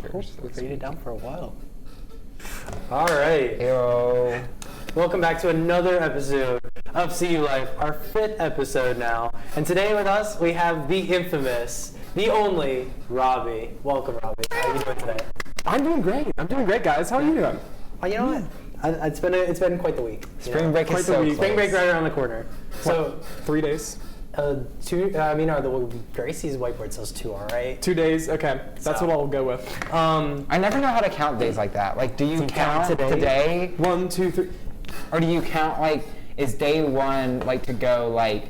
Cool. We've made it down for a while. All right. Yo. Welcome back to another episode of CU Life, our 5th episode now. And today with us, we have the infamous, the only Robbie. Welcome, Robbie. How are you doing today? I'm doing great, guys. How are you doing? Oh, you know what? It's been quite the week. Spring break is so close. close. Spring break right around the corner. So 3 days? the Gracie's whiteboard says 2, all right? 2 days. Okay, that's So- what I'll go with. I never know how to count days like that. Like, do you count today? 1, 2, 3. Or do you count, like, is day one, like, to go, like,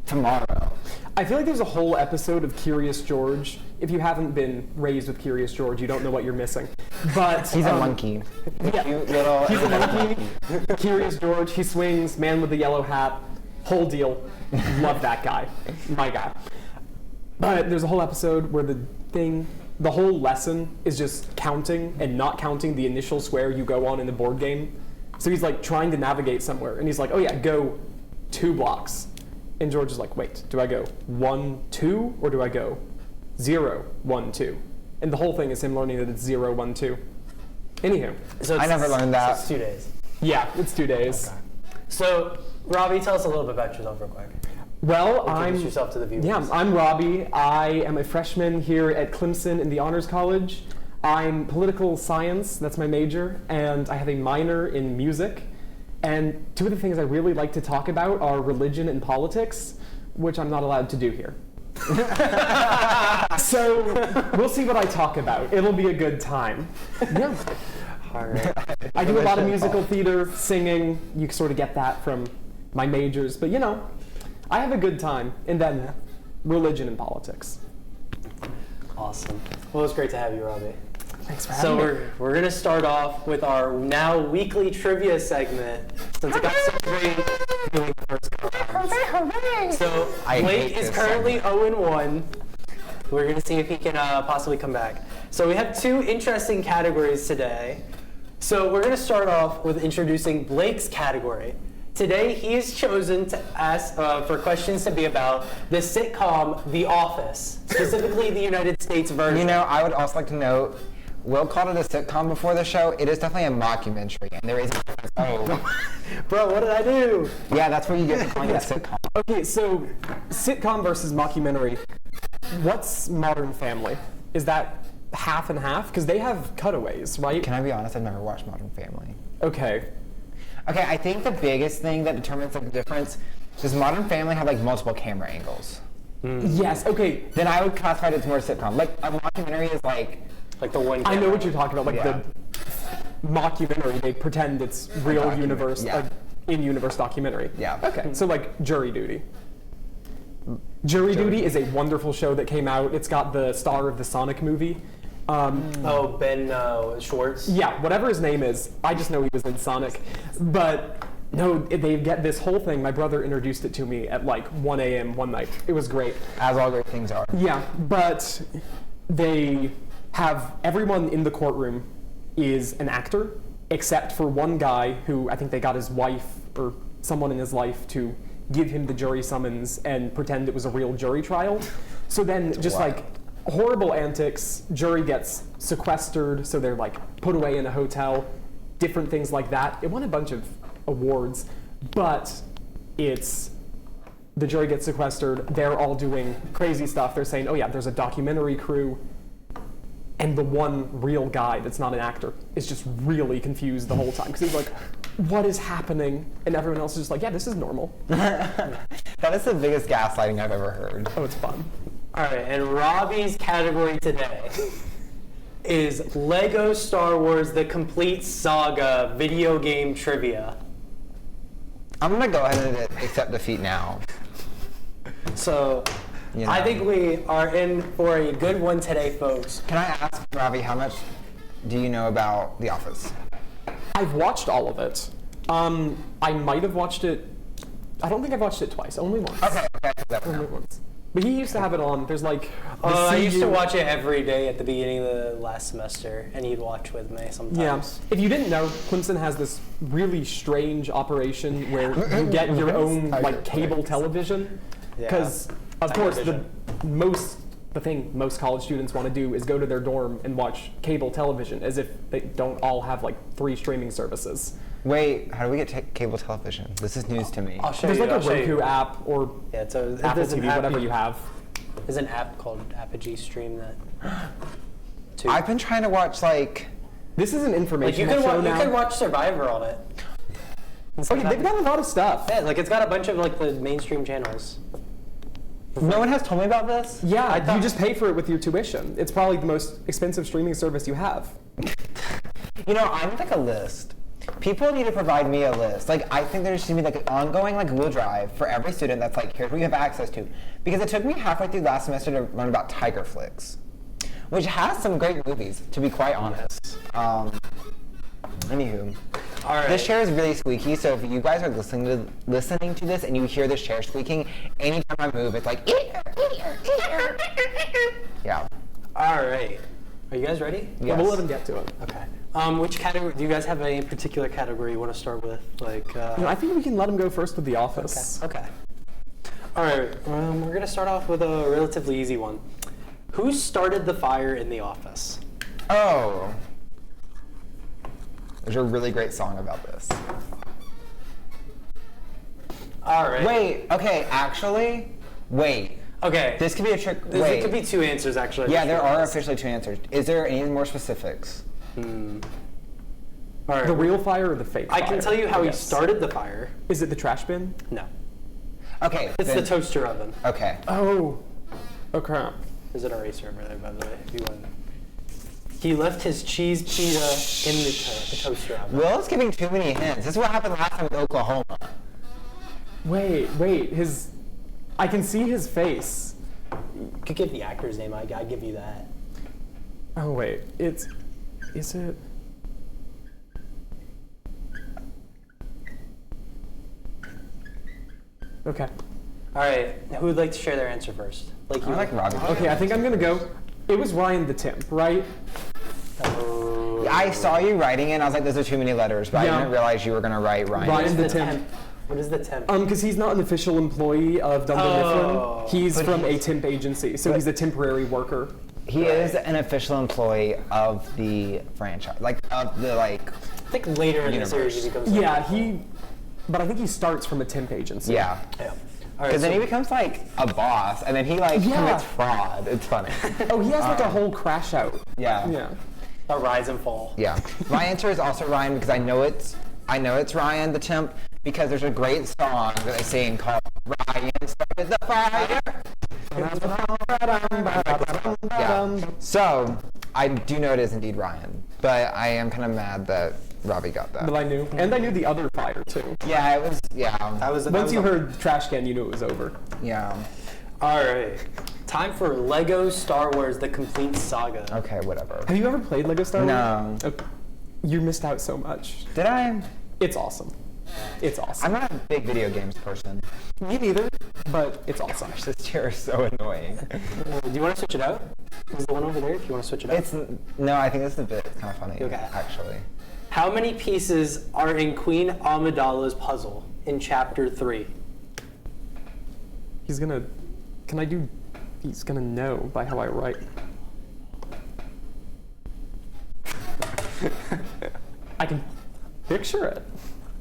tomorrow? I feel like there's a whole episode of Curious George. If you haven't been raised with Curious George, you don't know what you're missing. But He's a monkey. Yeah, Cute little. he's a monkey. Curious George. He swings. Man with the yellow hat. Whole deal. Love that guy. My guy. But there's a whole episode where the whole lesson is just counting and not counting the initial square you go on in the board game. So he's like trying to navigate somewhere, and he's like, "Oh yeah, go 2 blocks." And George is like, "Wait, do I go 1, 2, or do I go 0, 1, 2?" And the whole thing is him learning that it's 0, 1, 2. Anywho, So I never learned that. So it's 2 days. yeah, it's 2 days. Okay. So, Robbie, tell us a little bit about yourself real quick. Well, Introduce yourself to the viewers. Yeah, I'm Robbie. I am a freshman here at Clemson in the Honors College. I'm political science, that's my major, and I have a minor in music. And 2 of the things I really like to talk about are religion and politics, which I'm not allowed to do here. So we'll see what I talk about. It'll be a good time. Yeah. All right. I do a lot of musical theater, singing. You sort of get that from my majors, but I have a good time. And then religion and politics. Awesome. Well, it's great to have you, Robbie. Thanks for So having me. we're going to start off with our now weekly trivia segment, since it got so great doing the first couple rounds. So I Blake hate is this currently 0-1. We're going to see if he can possibly come back. So we have 2 interesting categories today. So we're going to start off with introducing Blake's category. Today he has chosen to ask for questions to be about the sitcom The Office, specifically the United States version. You know, I would also like to note, Will called it a sitcom before the show. It is definitely a mockumentary, and there is Bro, what did I do? Yeah, that's where you get to calling it a sitcom. Okay, so sitcom versus mockumentary. What's Modern Family? Is that half and half? Because they have cutaways, right? Can I be honest? I've never watched Modern Family. Okay. Okay, I think the biggest thing that determines like, the difference is Modern Family have like multiple camera angles. Yes, okay. Then I would classify it as more sitcom. Like a mockumentary is like Like the one. I know what you're talking about, like Yeah. the mockumentary, they pretend it's real documentary, universe, yeah. in-universe documentary. Yeah. Okay, so like Jury Duty. Jury Duty is a wonderful show that came out. It's got the star of the Sonic movie. Oh, Ben Schwartz. Yeah, whatever his name is. I just know he was in Sonic. But no, they get this whole thing. My brother introduced it to me at like 1 a.m. one night. It was great. as all great things are. Yeah, but they have everyone in the courtroom is an actor, except for one guy who I think they got his wife or someone in his life to give him the jury summons and pretend it was a real jury trial. So then just Wow. like horrible antics, jury gets sequestered, so they're like put away in a hotel, different things like that. It won a bunch of awards, but the jury gets sequestered, they're all doing crazy stuff. They're saying, oh yeah, there's a documentary crew, and the one real guy that's not an actor is just really confused the whole time, because he's like, what is happening? And everyone else is just like, yeah, this is normal. That is the biggest gaslighting I've ever heard. Oh, it's fun. All right, and Robbie's category today is Lego Star Wars: The Complete Saga video game trivia. I'm gonna go ahead and accept defeat now. So, You know. I think we are in for a good one today, folks. Can I ask, Robbie, how much do you know about The Office? I've watched all of it. I might have watched it, I don't think I've watched it twice, only once. Okay, that Only once. But he used to have it on, there's like, the I used to CU watch it every day at the beginning of the last semester, and he'd watch with me Yeah. sometimes. If you didn't know, Clemson has this really strange operation where you get your own like cable television. Yeah. Because of course the Tigervision. most the thing most college students want to do is go to their dorm and watch cable television, as if they don't all have like 3 streaming services. Wait, how do we get cable television? This is news to me. I'll show There's you. like a I'll show you. Roku app or Yeah, so Apple there's an TV, app whatever you have. There's an app called Apogee Stream that. Too. I've been trying to watch like. This is an Like informational you show can now. watch Survivor on it. Okay, they've got a lot of stuff. Yeah, like it's got a bunch of like the mainstream channels. No one has told me about this. Yeah, you just pay for it with your tuition. It's probably the most expensive streaming service you have. You know, I need like a list. People need to provide me a list. Like, I think there should be like an ongoing like Google Drive for every student that's like, here's what you have access to. Because it took me halfway through last semester to learn about Tigerflix, which has some great movies, to be quite honest. Anywho, All right. this chair is really squeaky, so if you guys are listening to this and you hear this chair squeaking, anytime I move, it's like, yeah. All right. Are you guys ready? Yes. We'll let them get to it. Okay. Which category? Do you guys have any particular category you want to start with? Like. I think we can let them go first with The Office. Okay. All right. We're gonna start off with a relatively easy one. Who started the fire in The Office? Oh. There's a really great song about this. All right. Wait, okay, actually, wait. Okay. This could be a trick. There Wait. could be 2 answers actually. Yeah, there are officially 2 answers. Is there any more specifics? All right. The real fire or the fake fire? I can tell you how he guess. started the fire. Is it the trash bin? No. Okay. It's then- the toaster oven. Okay. Oh. Oh crap. There's an eraser over there, by the way, if you want. He left his cheese pita in the toaster oven. Will's giving too many hints. This is what happened last time with Oklahoma. Wait, I can see his face. You could give the actor's name. I give you that. Oh wait, is it? Okay. All right. Who would like to share their answer first? Like you. I like Robbie. Okay, I think I'm gonna go. It was Ryan the Temp, right? Oh. I saw you writing it, and I was like, those are too many letters, but Yeah. I didn't realize you were going to write Ryan. What is Ryan the the temp. temp? What is the temp? Because he's not an official employee of Dunder Oh. Mifflin. He's But from a he's- temp agency, so he's a temporary worker. He is an official employee of the franchise, like, of the, like, I think later in the series he becomes. Yeah, but I think he starts from a temp agency. yeah. Yeah. All right. Because then So, he becomes, like, a boss, and then he, like, Yeah. commits fraud. It's funny. Oh, he has like a whole crash out. Yeah. Yeah. a rise and fall. Yeah. My answer is also Ryan because I know it's Ryan the Temp because there's a great song that they sing called Ryan Started the Fire. Yeah. So I do know it is indeed Ryan, but I am kind of mad that Robbie got that. But I knew, and I knew the other fire too. Yeah, it was. Yeah. Once you heard trash can, you knew it was over. Yeah. All right. Time for Lego Star Wars: The Complete Saga. Okay. Whatever. Have you ever played Lego Star Wars? No. Okay. You missed out so much. Did I? It's awesome. It's awesome. I'm not a big video games person. Me neither, but it's awesome. Gosh, this chair is so annoying. Do you want to switch it out? Is the one over there? If you want to switch it out. It's no. I think this is a bit kind of funny. Okay. Actually. How many pieces are in Queen Amidala's puzzle in Chapter 3? He's gonna. Can I do? He's gonna know by how I write. I can picture it.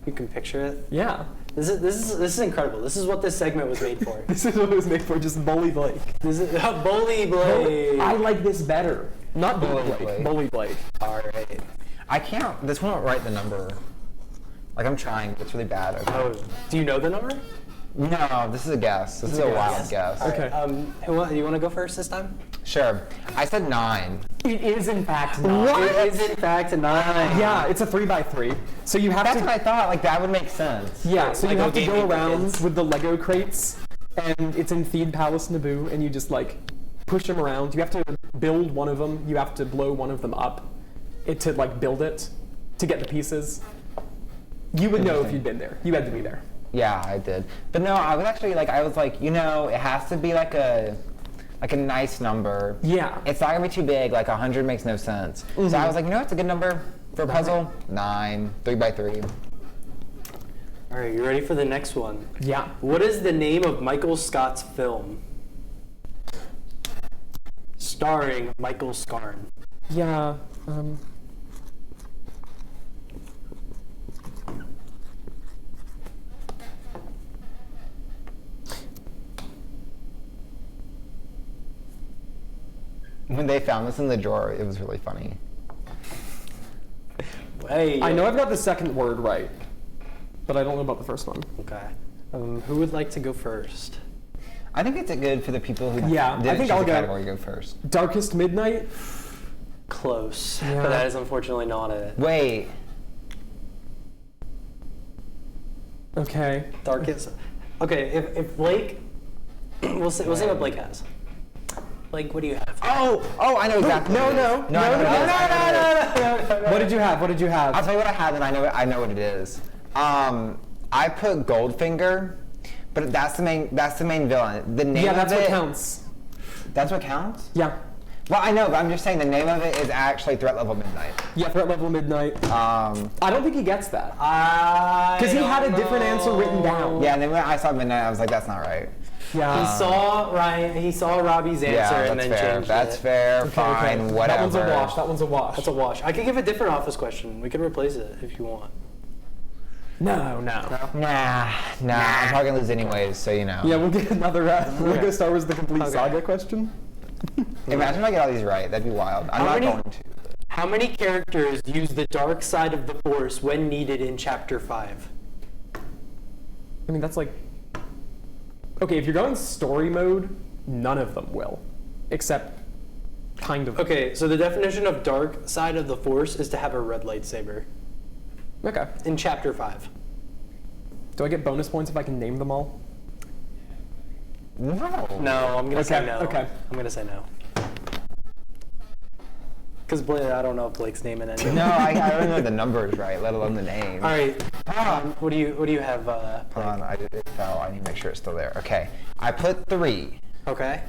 You can picture it. Yeah. This is incredible. This is what this segment was made for. This is what it was made for. Just bully Blake. This is Bully Blade. I like this better. Not bully Bully Blake. Blake. Bully Blake. All right. I can't. This won't write the number. Like I'm trying. It's really bad. Okay. Oh, do you know the number? No, this is a guess. This is a wild guess. Okay. You want to go first this time? Sure. I said 9. It is in fact not. It is in fact 9. Yeah, it's a 3x3. So you have That's to. what I thought. Like that would make sense. Yeah, so you Lego have to go gaming for around kids. with the Lego crates, and it's in Theed Palace Naboo, and you just like push them around. You have to build one of them. You have to blow one of them up, to like build it, to get the pieces. You would know if you'd been there. You had to be there. Yeah, I did. But no, I was actually like, it has to be like a nice number. Yeah. It's not gonna be too big. Like 100 makes no sense. So I was like, it's a good number for a puzzle. 9, 3x3. All right, you ready for the next one? Yeah. What is the name of Michael Scott's film? starring Michael Scarn. Yeah. When they found this in the drawer, it was really funny. Hey. I know I've got the second word right, but I don't know about the first one. Okay. Who would like to go first? I think it's good for the people who Yeah, didn't I think choose I'll the go. category go first. Darkest Midnight? Close, Yeah. but that is unfortunately not it. Wait. Okay. Darkest. Okay, if Blake, we'll see what Blake has. Blake, what do you have? Oh, I know exactly. No, what it is. no, I know what it is. What did you have? What did you have? I'll tell you what I have, and I know what it is. I put Goldfinger, but that's the main villain. The name Yeah, of that's it, what counts. That's what counts? Yeah. Well, I know, but I'm just saying the name of it is actually Threat Level Midnight. Yeah, Threat Level Midnight. I don't think he gets that. Because Because he had a different answer written down. Yeah, and then when I saw Midnight, I was like, that's not right. Yeah. He saw Robbie's answer Yeah, and that's then fair. changed That's it. fair. Okay, Fine. okay. Whatever. That one's a wash. That's a wash. I could give a different office question. We could replace it if you want. No. Nah. I'm probably gonna lose anyways, so you know. Yeah, we'll get another Lego Star Wars The Complete Okay. Saga question. Imagine if I get all these right. That'd be wild. I'm not going to. How many characters use the dark side of the Force when needed in Chapter 5? I mean, that's like... Okay, if you're going story mode, none of them will. Except kind of... Okay, so the definition of dark side of the Force is to have a red lightsaber Okay. in Chapter 5. Do I get bonus points if I can name them all? No. No, I'm gonna say Okay, no. okay. I'm gonna say no. Because I don't know if Blake's naming any. No, I don't know the numbers right, let alone the name. All right. What do you have? Hold on, it fell. I need to make sure it's still there. Okay. I put 3. Okay.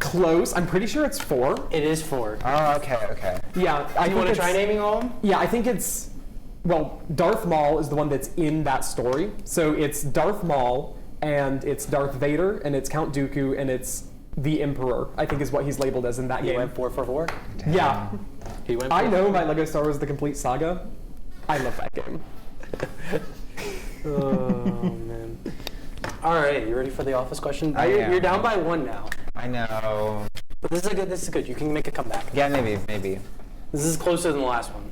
Close. I'm pretty sure it's 4. It is 4. Oh, okay. Yeah. Do you want to try naming all of them? Yeah, I think it's... Well, Darth Maul is the one that's in that story. So it's Darth Maul, and it's Darth Vader, and it's Count Dooku, and it's the Emperor, I think is what he's labeled as in that He game. went 4 for 4. Yeah. He went. I know my Lego Star Wars The Complete Saga. I love that game. Oh man. All right, you ready for the office question? I am. You're down by 1 now. I know. But this is good. You can make a comeback. Yeah, maybe. This is closer than the last one.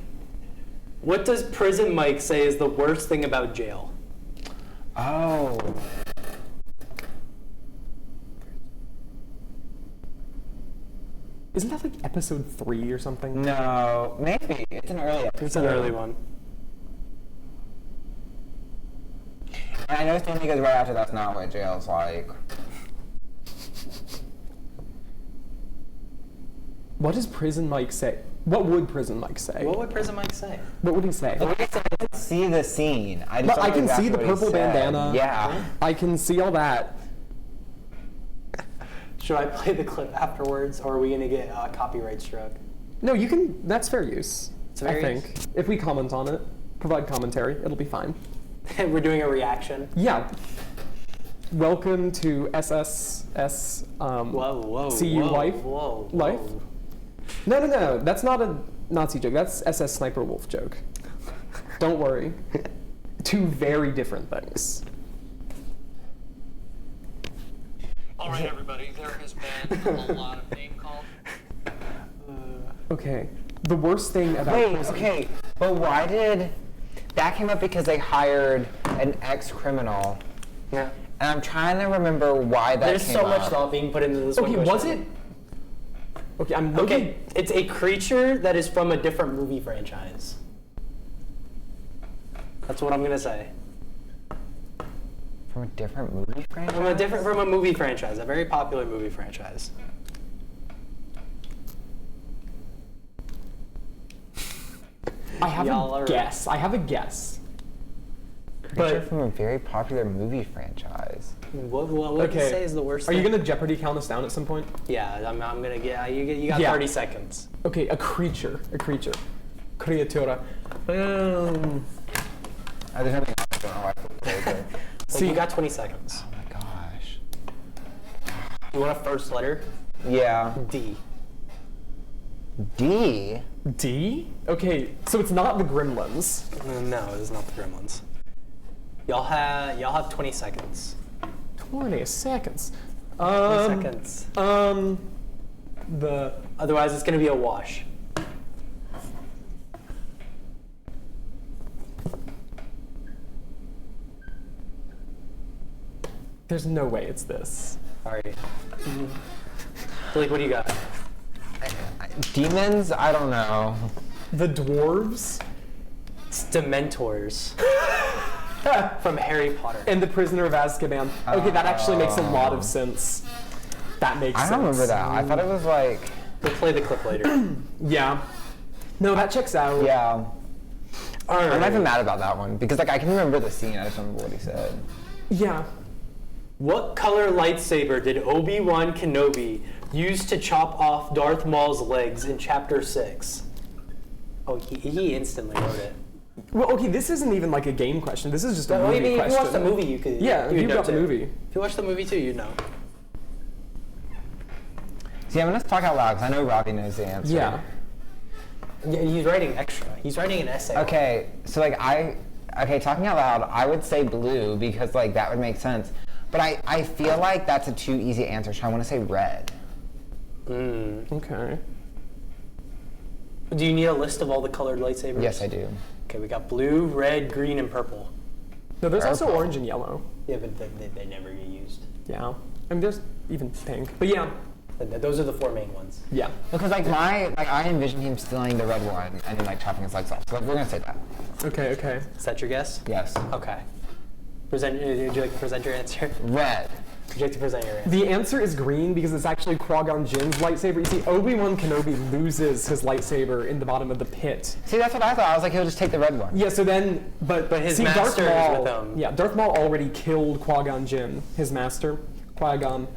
What does Prison Mike say is the worst thing about jail? Oh. Isn't that like episode 3 or something? No, maybe. It's an early episode. It's an early one. And I know Stanley goes right after that's not what jail's like. What does Prison Mike say? What would Prison Mike say? What would Prison Mike say? What would he say? I can see the scene. I just But don't I can know see exactly the what he purple said. bandana. Yeah. I can see all that. Should I play the clip afterwards, or are we gonna get copyright struck? No, you can. That's fair use. It's fair I think if we comment on it, provide commentary, it'll be fine. We're doing a reaction. Yeah. Welcome to SSS. Whoa. CU whoa, life. Whoa. Life? No. That's not a Nazi joke. That's SS Sniper Wolf joke. Don't worry. 2 very different things. All right, everybody, there has been a lot of name calling. Okay. The worst thing about Wait, prison- okay. But why did... That came up because they hired an ex-criminal. Yeah. And I'm trying to remember why that There's came so up. much thought being put into this Okay, one was question. it? Okay, I'm looking. Okay, it's a creature that is from a different movie franchise. That's what I'm gonna say. From a different movie franchise? From a movie franchise, a very popular movie franchise. I have Y'all a are- guess. Creature But- from a very popular movie franchise. What would you say is the worst Are you thing? gonna Jeopardy count us down at some point? Yeah, I'm gonna get. You got Yeah. 30 seconds. Okay, a creature. Creatura. There's nothing else. I don't know why I put it. So you got 20 seconds. Oh my gosh. You want a first letter? Yeah. D. D? D? Okay, so it's not the Gremlins. No, it is not the Gremlins. Y'all have 20 seconds. 20 seconds. 20 seconds. Otherwise, it's gonna be a wash. There's no way it's this. Sorry. Blake, what do you got? Demons? I don't know. The dwarves It's Dementors from Harry Potter. and the Prisoner of Azkaban. Okay, that actually makes a lot of sense. That makes sense. I don't remember that. I thought it was like, We'll play the clip later. Yeah. No, that checks out. yeah. All right. I'm not even mad about that one because like I can remember the scene. I just don't remember what he said. Yeah. What color lightsaber did Obi-Wan Kenobi use to chop off Darth Maul's legs in Chapter 6? Oh, he instantly wrote it. Well, okay, this isn't even like a game question. This is just a Well, movie maybe if question. you watched the movie, you could. Yeah, you'd you know got the too. movie. If you watched the movie too, you'd know. See, I'm gonna talk out loud because I know Robbie knows the answer. Yeah. Yeah, he's writing extra. He's writing an essay. Okay, so like talking out loud, I would say blue because like that would make sense. But I feel like that's a too easy answer, so I want to say red. Okay. Do you need a list of all the colored lightsabers? Yes, I do. Okay, we got blue, red, green, and purple. No, there's also Purple. orange and yellow. Yeah, but they never get used. Yeah. I mean, there's even pink. But yeah. Those are the four main ones. Yeah. Because I envision him stealing the red one and then like chopping his legs off. So like, we're gonna say that. Okay, okay. Is that your guess? Yes. Okay. Would you like to present your answer? Red. Would you like to present your answer? The answer is green because it's actually Qui-Gon Jinn's lightsaber. You see, Obi-Wan Kenobi loses his lightsaber in the bottom of the pit. See, that's what I thought. I was like, he'll just take the red one. Yeah, so then, but his see, master is Darth Maul, with him. Yeah, Darth Maul already killed Qui-Gon Jinn, his master, Qui-Gon.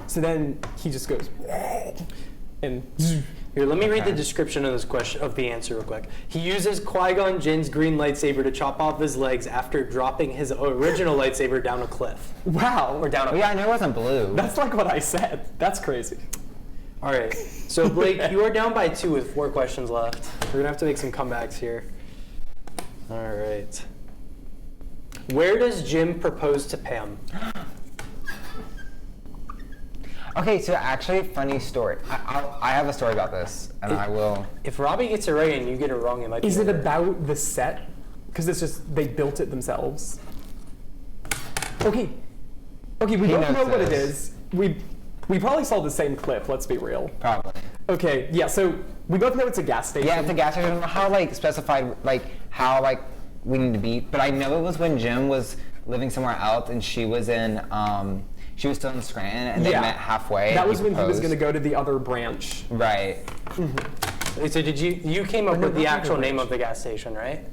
So then he just goes, and Here, let me read the Okay. description of this question of the answer real quick. He uses Qui-Gon Jinn's green lightsaber to chop off his legs after dropping his original lightsaber down a cliff wow, or down a. Oh, yeah, I know it wasn't blue. that's like what I said. That's crazy. All right. So Blake, you are down by 2 with 4 questions left. We're gonna have to make some comebacks here. All right. Where does Jim propose to Pam? Okay, so actually, funny story. I have a story about this, and I will. If Robbie gets it right and you get it wrong, it might be. Is it over. about the set? Because it's just they built it themselves. Okay. Okay, we He both knows know what it this. is. We probably saw the same clip. Let's be real. Probably. Okay, yeah. So we both know it's a gas station. Yeah, it's a gas station. I don't know how like specified like how like we need to be, but I know it was when Jim was living somewhere else and she was in she was still in Scranton and they Yeah. met halfway. That and was when he was proposed. going to go to the other branch. Right. So did you came up no, with the not actual the name ranch. of the gas station, right?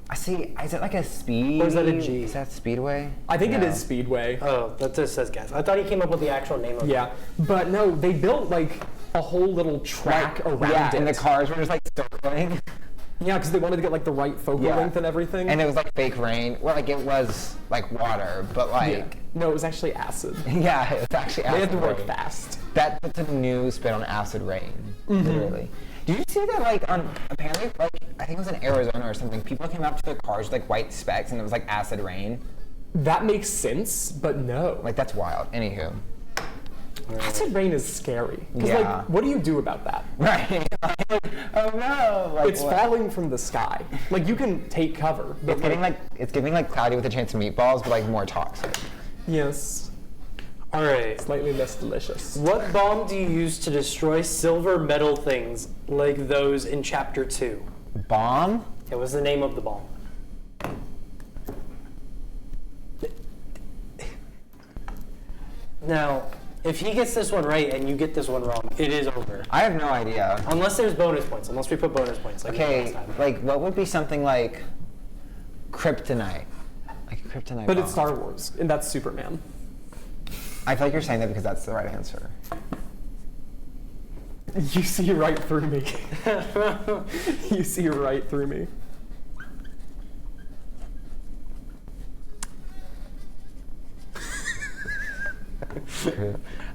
I see. Is it like a speed? Or is that a G? Is that Speedway? I think it No. is Speedway. Oh, that just says gas. I thought he came up with the actual name of Yeah, but no, they built like a whole little track around yeah, it. and the cars were just like circling. Yeah, because they wanted to get like the right focal Yeah. length and everything. And it was like fake rain. Well, like it was like water, but like Yeah. No, it was actually acid. yeah, it's actually acid They had to work rain. fast. That puts a new spin on acid rain, literally. Did you see that like on apparently like I think it was in Arizona or something? People came up to their cars with like white specks and it was like acid rain. That makes sense, but no. Like that's wild. Anywho. Acid rain is scary. Because Yeah. like, what do you do about that? Right. Oh no. Like, It's what? falling from the sky. Like you can take cover. But It's getting like cloudy with a chance of meatballs, but like more toxic. yes, All right. slightly less delicious. What bomb do you use to destroy silver metal things like those in Chapter 2? Bomb? It was the name of the bomb. Now, if he gets this one right and you get this one wrong, it is over. I have no idea. Unless there's bonus points. Unless we put bonus points. Like we did Okay, last time. like what would be something like kryptonite? Like a kryptonite But bomb. it's Star Wars, and that's Superman. I feel like you're saying that because that's the right answer. You see right through me. You see right through me.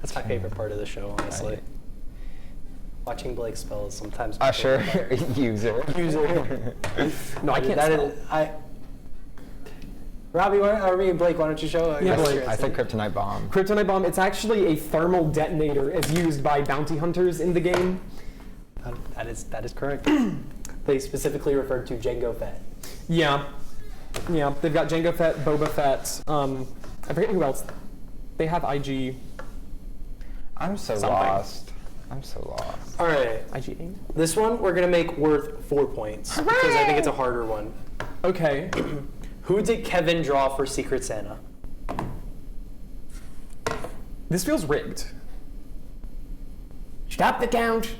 That's my favorite part of the show, honestly. Watching Blake spell is sometimes. Usher user. No, I can't That spell. is, Robbie, Blake, why don't you show? Yeah, Blake. I said kryptonite bomb. Kryptonite bomb, it's actually a thermal detonator as used by bounty hunters in the game. That is correct. They specifically referred to Jango Fett. Yeah. Yeah, they've got Jango Fett, Boba Fett, I forget who else. They have IG. I'm so Something. lost. I'm so lost. All right, IG. this one we're gonna make worth 4 points because I think it's a harder one. Okay. Who did Kevin draw for Secret Santa? This feels rigged. Stop the count.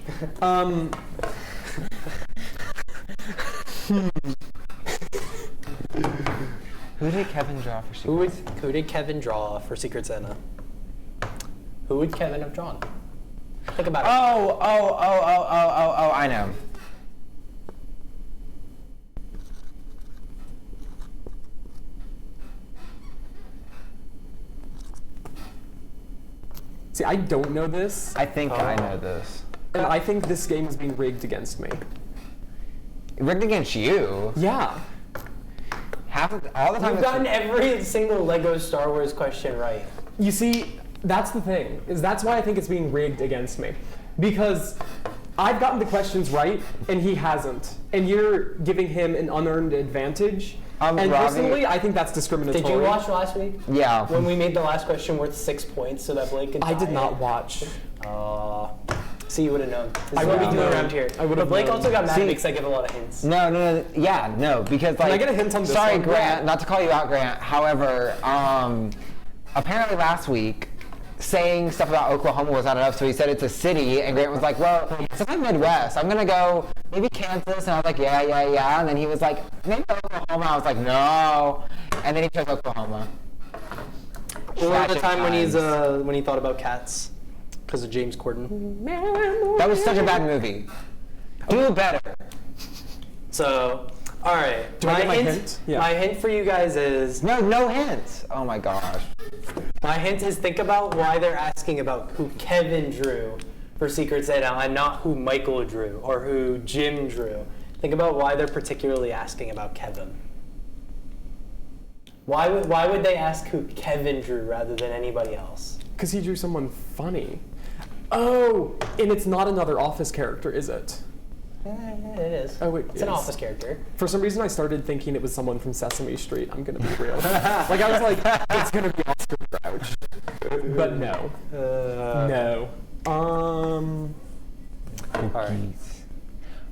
Who did Kevin draw for Secret? Who did Kevin draw for Secret Santa? Who would Kevin have drawn? Think about it. Oh, I know. See, I don't know this, I think I know this. and I think this game is being rigged against me. Rigged against you. Yeah. All the time. You've gotten every single Lego Star Wars question right. You see, that's the thing, is that's why I think it's being rigged against me. Because I've gotten the questions right, and he hasn't. And you're giving him an unearned advantage. And Robbie- personally, I think that's discriminatory. Did you watch last week? Yeah. When we made the last question worth 6 points so that Blake could I did tie not it? watch. See, you would have known. This I is what we would've do known. around here. I would've But Blake known. also got mad See- because I give a lot of hints. No, because like. I get a hint on this Sorry, one? Grant, Yeah. not to call you out, Grant. However, apparently last week, saying stuff about Oklahoma was not enough, so he said it's a city, and Grant was like, well, it's in the Midwest. I'm gonna go maybe Kansas, and I was like, yeah, and then he was like, maybe Oklahoma. I was like, no, and then he chose Oklahoma. Or the Tragic time times. when he thought about cats because of James Corden. That was such a bad movie. Do better. So, all right. Do I get my hint? Yeah. My hint for you guys is No hints. Oh my gosh. think about why they're asking about who Kevin drew for Secret Santa and not who Michael drew or who Jim drew. Think about why they're particularly asking about Kevin. Why would they ask who Kevin drew rather than anybody else? Because he drew someone funny. Oh, and it's not another Office character, is it? It is. Oh, wait, It's an it is. Office character. For some reason, I started thinking it was someone from Sesame Street. I'm gonna be real. Like I was like, it's gonna be Oscar Crouch, but no, no. All right.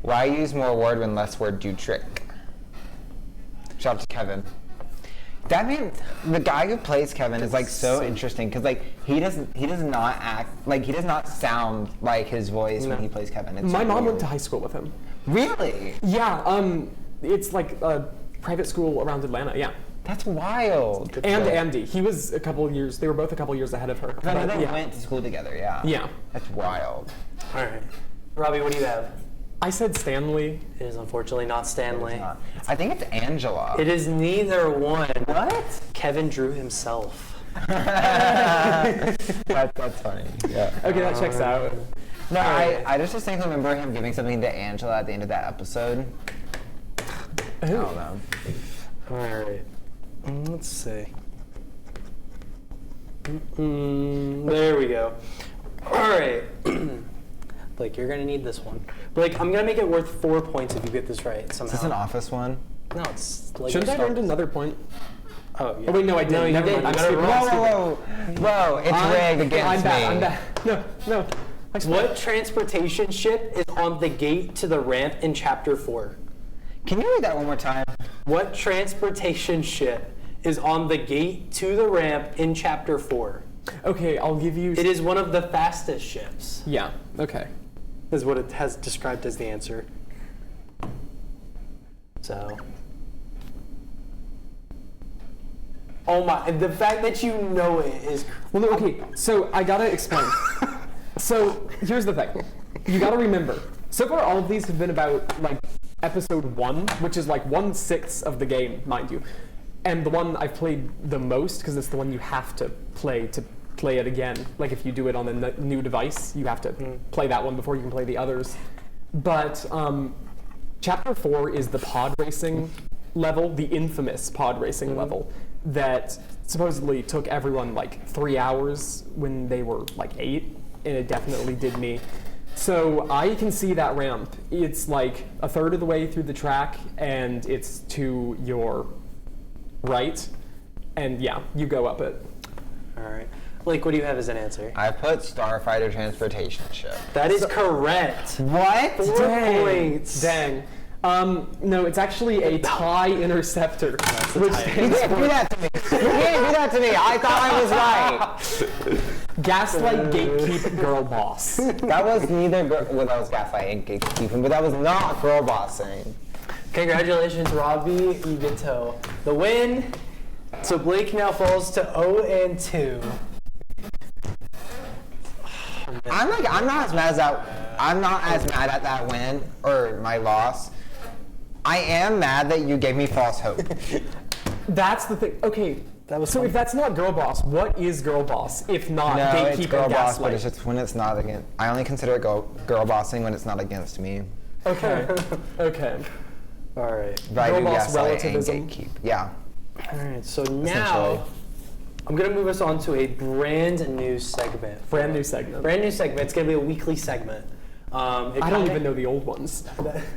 Why use more word when less word do trick? Shout out to Kevin. That man, the guy who plays Kevin is like so interesting because like he does not act like he does not sound like his voice when he plays Kevin. It's My mom weird. went to high school with him. Really? Yeah, it's like a private school around Atlanta. Yeah, That's wild. and Andy, he was a couple years. They were both a couple years ahead of her. I know But, they yeah. went to school together. Yeah. Yeah. That's wild. All right. Robbie, what do you have? I said Stanley. It is unfortunately not Stanley. I think it's Angela. It is neither one. What? Kevin drew himself. That's funny. Yeah. Okay, that checks out. No, I just distinctly remember him giving something to Angela at the end of that episode. I don't know. All right. Let's see. There we go. All right. Blake, you're gonna need this one. Blake, I'm gonna make it worth 4 points if you get this right somehow. Is this an Office one? No, it's like Shouldn't I have earned another point? Oh, yeah. Oh wait, no, I didn't. No, you Never didn't. mind. You I'm got it stupid. wrong. Whoa, it's rigged against I'm me. bad. I'm bad. No. What transportation ship is on the gate to the ramp in Chapter 4? Can you read that one more time? What transportation ship is on the gate to the ramp in Chapter 4? Okay, I'll give you. It is one of the fastest ships, Yeah. Okay. is what it has described as the answer. So. Oh my, the fact that you know it is. Well, no, okay, so I gotta explain. So here's the thing. You gotta remember, so far all of these have been about like episode 1, which is like 1/6 of the game, mind you. And the one I've played the most, because it's the one you have to play to play it again. Like if you do it on the new device, you have to play that one before you can play the others. But Chapter 4 is the pod racing level, the infamous pod racing level that supposedly took everyone like 3 hours when they were like 8, and it definitely did me. So I can see that ramp. It's like a third of the way through the track, and it's to your right, and yeah, you go up it. All right. Blake, what do you have as an answer? I put Starfighter Transportation Ship. That is correct. What? 4 points. Dang. No, it's actually a TIE interceptor. Which You can't do that to me. You can't do that to me. I thought I was right. Gaslight, gatekeep, girl boss. That was neither well, that was gaslighting and gatekeeping, but that was not girl bossing. Congratulations, Robbie. You get to the win. So Blake now falls to 0-2. I'm not as mad at that win or my loss. I am mad that you gave me false hope. That's the thing. Okay, so if that's not girl boss, what is girl boss if not No, gatekeep it's girl and boss, but gaslight? it's just when it's not against. I only consider it girl bossing when it's not against me. Okay. Okay. All right. But I Girl do boss gaslight and relativism. gatekeep. Yeah. All right. So Essentially. now I'm gonna move us on to a brand new segment. Brand new segment. Brand new segment. It's gonna be a weekly segment. I don't even know the old ones.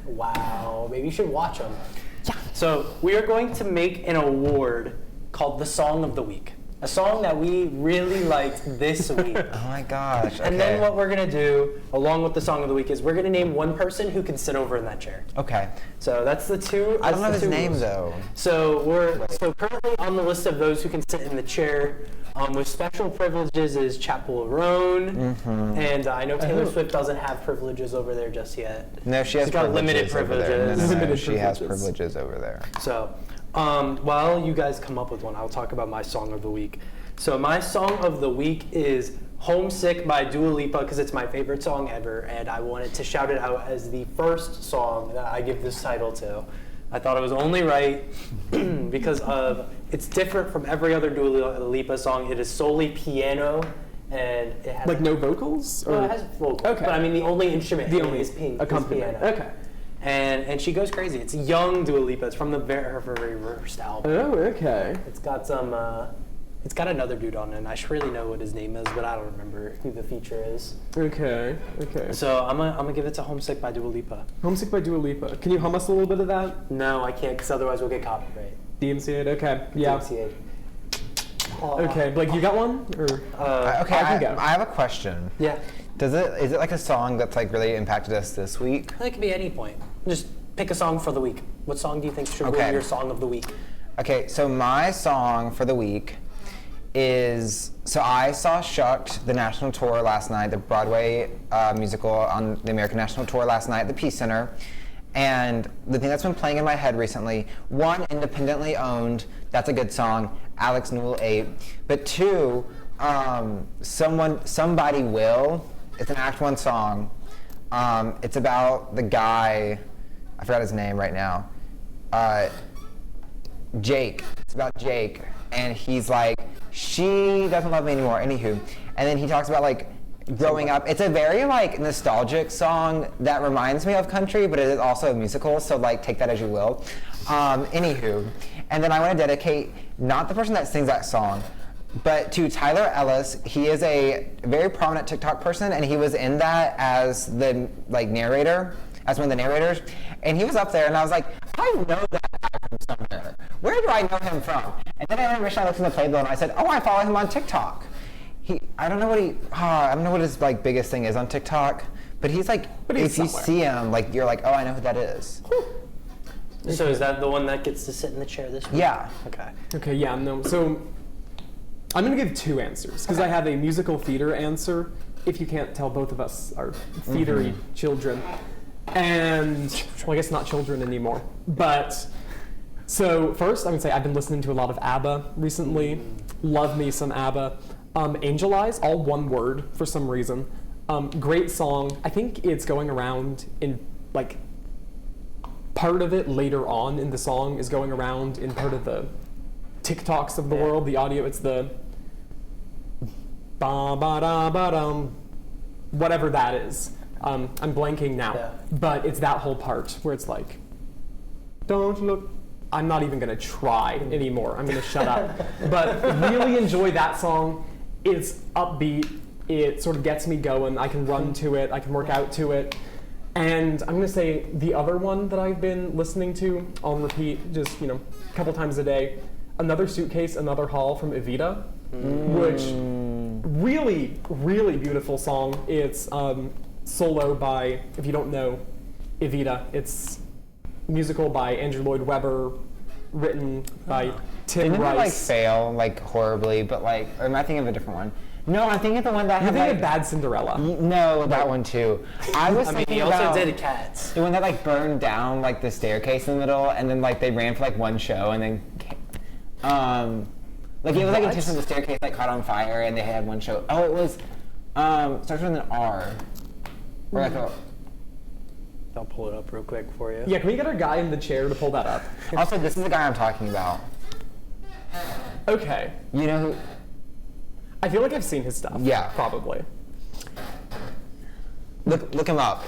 Wow. Maybe you should watch them. Yeah. So we are going to make an award called the Song of the Week. A song that we really liked this week. Oh my gosh. And then what we're gonna do, along with the Song of the Week, is we're gonna name one person who can sit over in that chair. Okay. So that's the two. I don't know that's his the two name rules. though. So we're currently on the list of those who can sit in the chair. With special privileges is Chapel Roan, and I know Taylor Swift doesn't have privileges over there just yet. No, she has She's got limited over there. privileges. No, Limited she has privileges. privileges over there. So while you guys come up with one, I'll talk about my song of the week. So my song of the week is Homesick by Dua Lipa because it's my favorite song ever, and I wanted to shout it out as the first song that I give this title to. I thought it was only right because it's different from every other Dua Lipa song. It is solely piano, and it has Like no vocals? no, it has vocals. Okay. But I mean, the only instrument The only is piano. accompaniment. Okay. And she goes crazy. It's young Dua Lipa. It's from her very first album. Oh, okay. It's got some. It's got another dude on it, and I should really know what his name is, but I don't remember who the feature is. Okay. Okay. So I'm gonna give it to Homesick by Dua Lipa. Homesick by Dua Lipa. Can you hum us a little bit of that? No, I can't, because otherwise we'll get copyright. DMCA'd? Okay. Yeah. DMCA. Okay. Blake, you got one? Or Okay, I can go. I have a question. Yeah. Is it like a song that's like really impacted us this week? It could be any point. Just pick a song for the week. What song do you think should Okay. be your song of the week? Okay, so my song for the week is, so I saw Shucked, the national tour last night, the Broadway musical on the American National Tour last night at the Peace Center. And the thing that's been playing in my head recently, one, independently owned, that's a good song, Alex Newell 8. But two, Somebody Will, it's an Act One song. It's about the guy, I forgot his name right now, Jake. It's about Jake, and he's like, she doesn't love me anymore, anywho. And then he talks about like growing up. It's a very like nostalgic song that reminds me of country, but it is also a musical, so like take that as you will. Anywho, and then I want to dedicate not the person that sings that song, but to Tyler Ellis. He is a very prominent TikTok person, and he was in that as the like narrator, as one of the narrators, and he was up there, and I was like, I know that guy from somewhere. Where do I know him from? And then I looked in the playbill, and I said, oh, I follow him on TikTok. I don't know what his like biggest thing is on TikTok, but he's like, if you see him, like you're like, oh, I know who that is. So is that the one that gets to sit in the chair this week? Yeah. Okay. Okay, yeah, no. So I'm going to give two answers because I have a musical theater answer. If you can't tell, both of us are theatery children. And, well, I guess not children anymore. But, so first, I'm going to say I've been listening to a lot of ABBA recently. Love me some ABBA. Angel Eyes, all one word for some reason. Great song. I think it's going around in, like, part of it later on in the song is going around in part of the TikToks of the world, the audio. It's the ba ba da ba dum, whatever that is. I'm blanking now, Yeah. but it's that whole part where it's like, don't look. I'm not even gonna try anymore. I'm gonna shut up. But really enjoy that song. It's upbeat. It sort of gets me going. I can run to it. I can work out to it. And I'm gonna say the other one that I've been listening to on repeat, just a couple times a day, Another Suitcase, Another Haul from Evita, which really, really beautiful song. It's solo by, if you don't know, Evita. It's musical by Andrew Lloyd Webber, written by Tim Didn't it like Rice. fail like horribly, but like, or am I thinking of a different one? No, I'm thinking of the one that You had think like of Bad Cinderella? No, that one too. I was I mean, thinking he also about did Cats. the one that like burned down like the staircase in the middle, and then like they ran for like one show, and then like it was like What? intense when the staircase like caught on fire, and they had one show. Oh, it was starts with an R, or like a. I'll pull it up real quick for you. Yeah, can we get our guy in the chair to pull that up? Also, this is the guy I'm talking about. Okay. You know who? I feel like I've seen his stuff. Yeah. Probably. Look him up.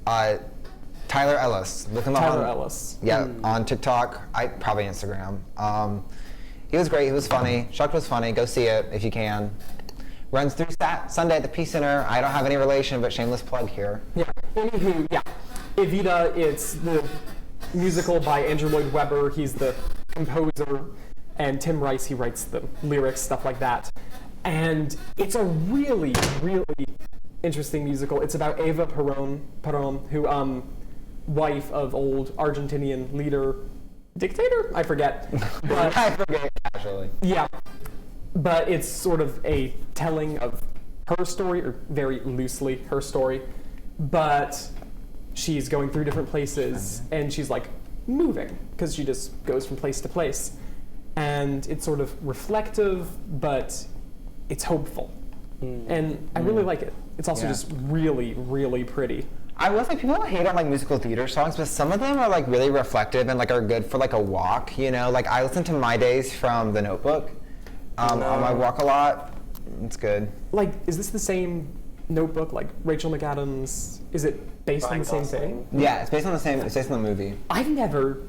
Tyler Ellis. Look him up. Tyler on, Ellis. Yeah, on TikTok. Probably Instagram. He was great. He was funny. Shuck was funny. Go see it if you can. Runs through Sunday at the Peace Center. I don't have any relation, but shameless plug here. Yeah. Anywho, yeah. Evita, it's the musical by Andrew Lloyd Webber. He's the composer, and Tim Rice, he writes the lyrics, stuff like that. And it's a really, really interesting musical. It's about Eva Perón, who, wife of old Argentinian leader, dictator? I forget. But, I forget casually. yeah. But it's sort of a telling of her story, or very loosely her story. But she's going through different places, and she's like moving, because she just goes from place to place. And it's sort of reflective, but it's hopeful. And I really like it. It's also just really, really pretty. I will say people hate on like musical theater songs, but some of them are like really reflective and like are good for like a walk. Like I listen to My Days from The Notebook on my walk a lot. It's good. Like, is this the same Notebook, like Rachel McAdams? Is it based on the same thing? Yeah, it's based on the movie. I've never.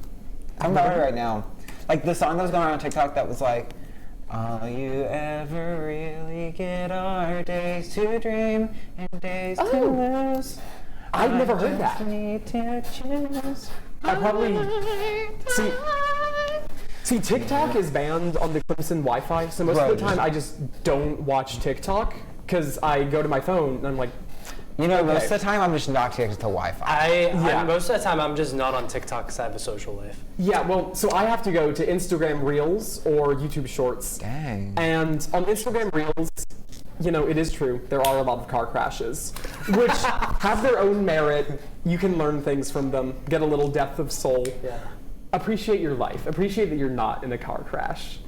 I'm about it right now. Like the song that was going around on TikTok that was like, all you ever really get are days to dream and days to lose. I've never heard that. Need to choose. I probably see TikTok is banned on the Clemson Wi-Fi, so most of the time I just don't watch TikTok because I go to my phone and I'm like, most of the time I'm just not connected to Wi-Fi. Most of the time I'm just not on TikTok because I have a social life. yeah, well, so I have to go to Instagram Reels or YouTube Shorts. Dang. And on Instagram Reels, it is true, there are a lot of car crashes, which have their own merit. You can learn things from them, get a little depth of soul. Yeah. Appreciate your life. Appreciate that you're not in a car crash.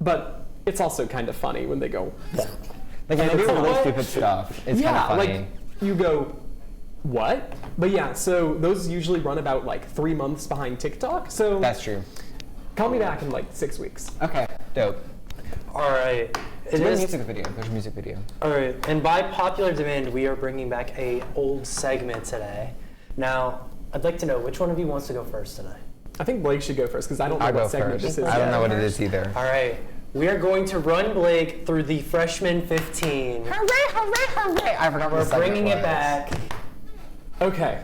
But it's also kind of funny when they go, Like they do really stupid stuff. It's kind of funny. like you go, what? But yeah, so those usually run about like 3 months behind TikTok. So That's true. call me back in like 6 weeks. Okay, dope. All right. There's a music video. There's a music video. All right, and by popular demand, we are bringing back a old segment today. Now, I'd like to know which one of you wants to go first today. I think Blake should go first because I don't know I'll what go segment first. this is. I don't yet. know what it is either. All right, we are going to run Blake through the freshman 15. Hooray, hooray, hooray! I forgot what We're the segment bringing it was. back. Okay.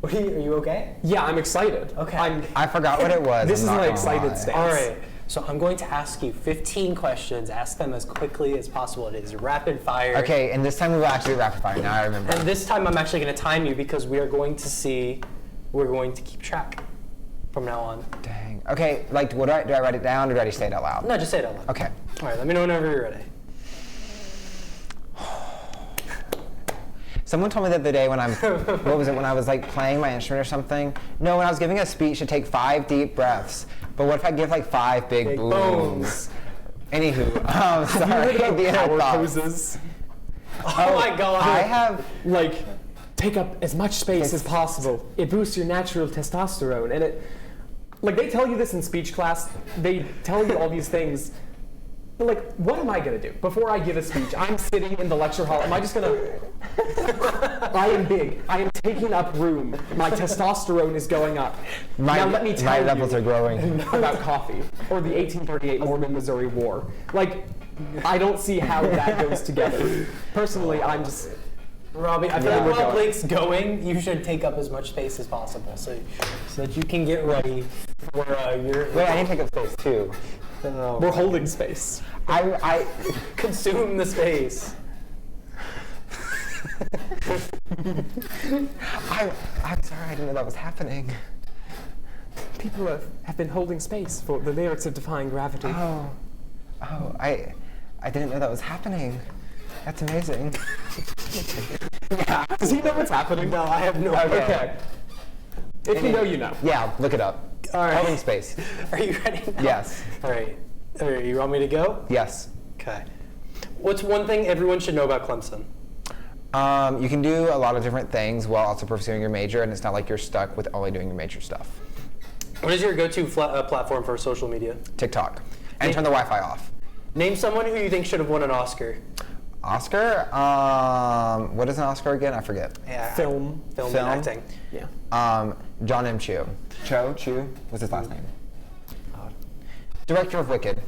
Are you okay? Yeah, I'm excited. Okay. I forgot what it was. This I'm is not my gonna excited lie. stance. All right, so I'm going to ask you 15 questions. Ask them as quickly as possible. It is rapid fire. Okay, and this time we will actually do rapid fire. Now I remember. And this time I'm actually going to time you because we're going to keep track from now on. Dang. Okay, like, do I write it down or do I just say it out loud? No, just say it out loud. Okay. All right, let me know whenever you're ready. Someone told me the other day when when I was like playing my instrument or something? No, when I was giving a speech to take 5 deep breaths. But what if I give like 5 big booms? Anywhw, sorry. The Power other thought. poses. Oh my god. I have, Like, take up as much space as possible. It boosts your natural testosterone. And it, like, they tell you this in speech class. They tell you all these things. But like, what am I gonna do before I give a speech? I'm sitting in the lecture hall. Am I just gonna? I am big. I am taking up room. My testosterone is going up. Now let me tell my you levels are growing. about coffee or the 1838 Mormon-Missouri War. Like, I don't see how that goes together. Personally, I'm just. Robbie, I feel Yeah. like while Blake's going, you should take up as much space as possible so that you can get ready for your. Wait, I need to take up space too. We're holding space. I Consume the space. I'm sorry, I didn't know that was happening. People have been holding space for the lyrics of Defying Gravity. Oh, I didn't know that was happening. That's amazing. Yeah. Does he know what's happening? No, I have no idea. Okay. If you know, you know. Yeah, look it up. All right. Holding space. Are you ready now? Yes. All right. You want me to go? Yes. Okay. What's one thing everyone should know about Clemson? You can do a lot of different things while also pursuing your major, and it's not like you're stuck with only doing your major stuff. What is your go-to platform for social media? TikTok. And turn the Wi-Fi off. Name someone who you think should have won an Oscar. Oscar? What is an Oscar again? I forget. Yeah. Film. Film and acting. Yeah. John M. Chu. Chu? What's his last name? Director of Wicked.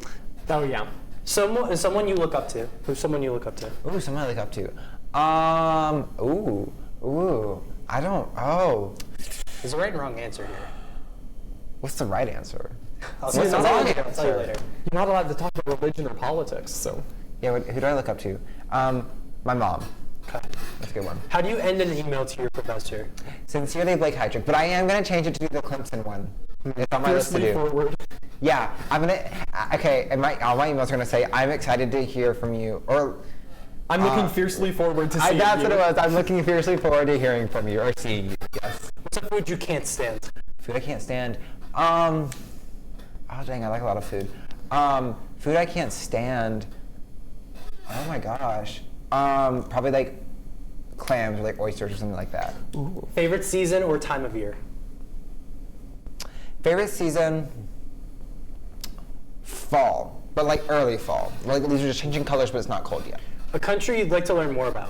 Oh yeah. Someone you look up to. Who's someone you look up to? Ooh, someone I look up to. I don't, There's a right and wrong answer here. what's the right answer? What's the wrong I'll tell you answer? later. You're not allowed to talk about religion or politics, so. Yeah, who do I look up to? My mom. Okay. That's a good one. How do you end an email to your professor? Sincerely, Blake Heidrich. But I am going to change it to the Clemson one. It's on my list to Fiercely do. forward. Yeah, I'm going to, okay, and all my emails are going to say, I'm excited to hear from you. Or, I'm looking fiercely forward to seeing that's you. what it was. I'm looking fiercely forward to hearing from you or seeing you. Yes. What's a food you can't stand? Food I can't stand. Oh dang, I like a lot of food. Food I can't stand. Oh my gosh. Probably like clams or like oysters or something like that. Ooh. Favorite season or time of year? Favorite season? Fall, but like early fall. Like these are just changing colors, but it's not cold yet. A country you'd like to learn more about?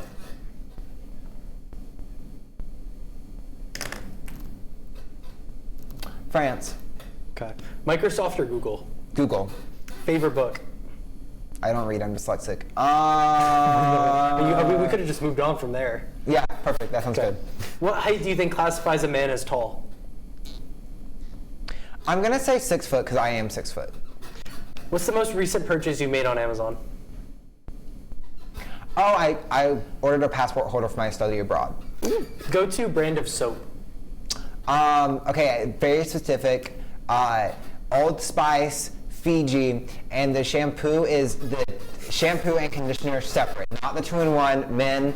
France. Okay. Microsoft or Google? Google. Favorite book? I don't read. I'm dyslexic. We could have just moved on from there. Yeah, perfect. That sounds good. What height do you think classifies a man as tall? I'm gonna say 6 foot because I am 6 foot. What's the most recent purchase you made on Amazon? Oh, I ordered a passport holder for my study abroad. Go-to brand of soap? Okay, very specific. Old Spice, Fiji, and the shampoo is the shampoo and conditioner separate, not the 2-in-1. Men,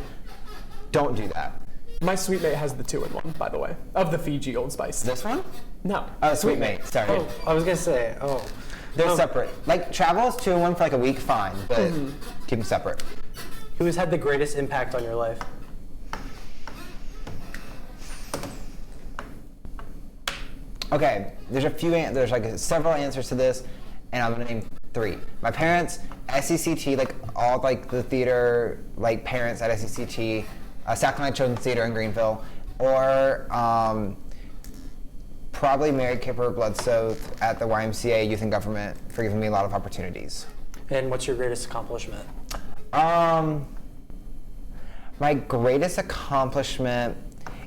don't do that. My sweet mate has the 2-in-1, by the way, of the Fiji Old Spice. This one? No. Oh, Sweet Mate. Sorry. Oh, I was gonna say, They're separate. Like travel is 2-in-1 for like a week, fine, but keep them separate. Who has had the greatest impact on your life? Okay, there's like several answers to this, and I'm gonna name 3. My parents, SECT, like all like the theater like parents at SECT, Sackline Children's Theater in Greenville, or probably Mary Kipper Bloodsoe at the YMCA Youth and Government for giving me a lot of opportunities. And what's your greatest accomplishment? My greatest accomplishment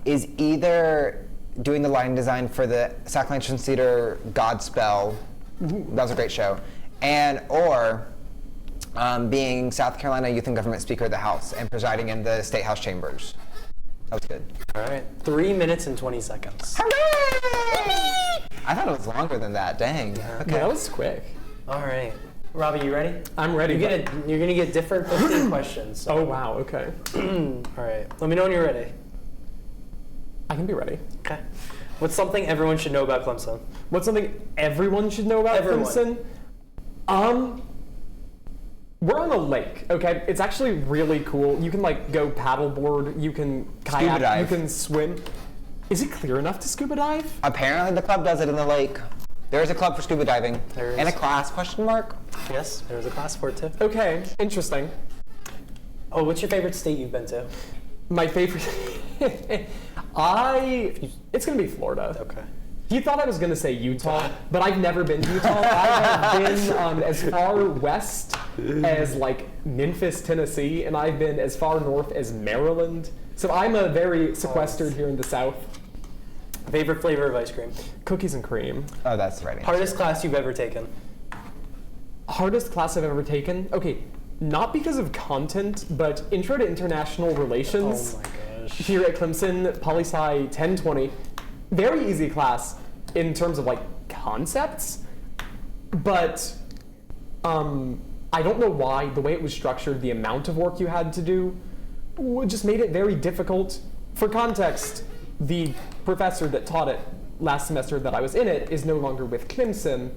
is either doing the line design for the Sackline Children's Theater Godspell. That was a great show. Or being South Carolina Youth and Government Speaker of the House and presiding in the State House chambers. That was good. All right. 3 minutes and 20 seconds. Hooray! I thought it was longer than that. Dang. Yeah, Okay. that was quick. All right. Robbie, you ready? I'm ready. You're gonna get different 15 questions. So. Oh wow. Okay. All right. Let me know when you're ready. I can be ready. Okay. What's something everyone should know about Clemson? What's something everyone should know about Clemson? We're on a lake, okay? It's actually really cool. You can like go paddleboard, you can kayak, Scuba dive. you can swim. Is it clear enough to scuba dive? Apparently the club does it in the lake. There is a club for scuba diving. There is. And a class, question mark? Yes, there was a class sport too. Okay, interesting. Oh, what's your favorite state you've been to? My favorite. It's gonna be Florida. Okay. You thought I was gonna say Utah, but I've never been to Utah. I have been as far west as like Memphis, Tennessee, and I've been as far north as Maryland. So I'm a very sequestered here in the South. Favorite flavor of ice cream? Cookies and cream. Oh, that's the right answer. Hardest class you've ever taken? Hardest class I've ever taken? Okay, not because of content, but Intro to International Relations. Oh my gosh. Here at Clemson, Poli-Sci 1020. Very easy class in terms of like concepts, but I don't know why the way it was structured, the amount of work you had to do, just made it very difficult. For context, the professor that taught it last semester that I was in it is no longer with Clemson,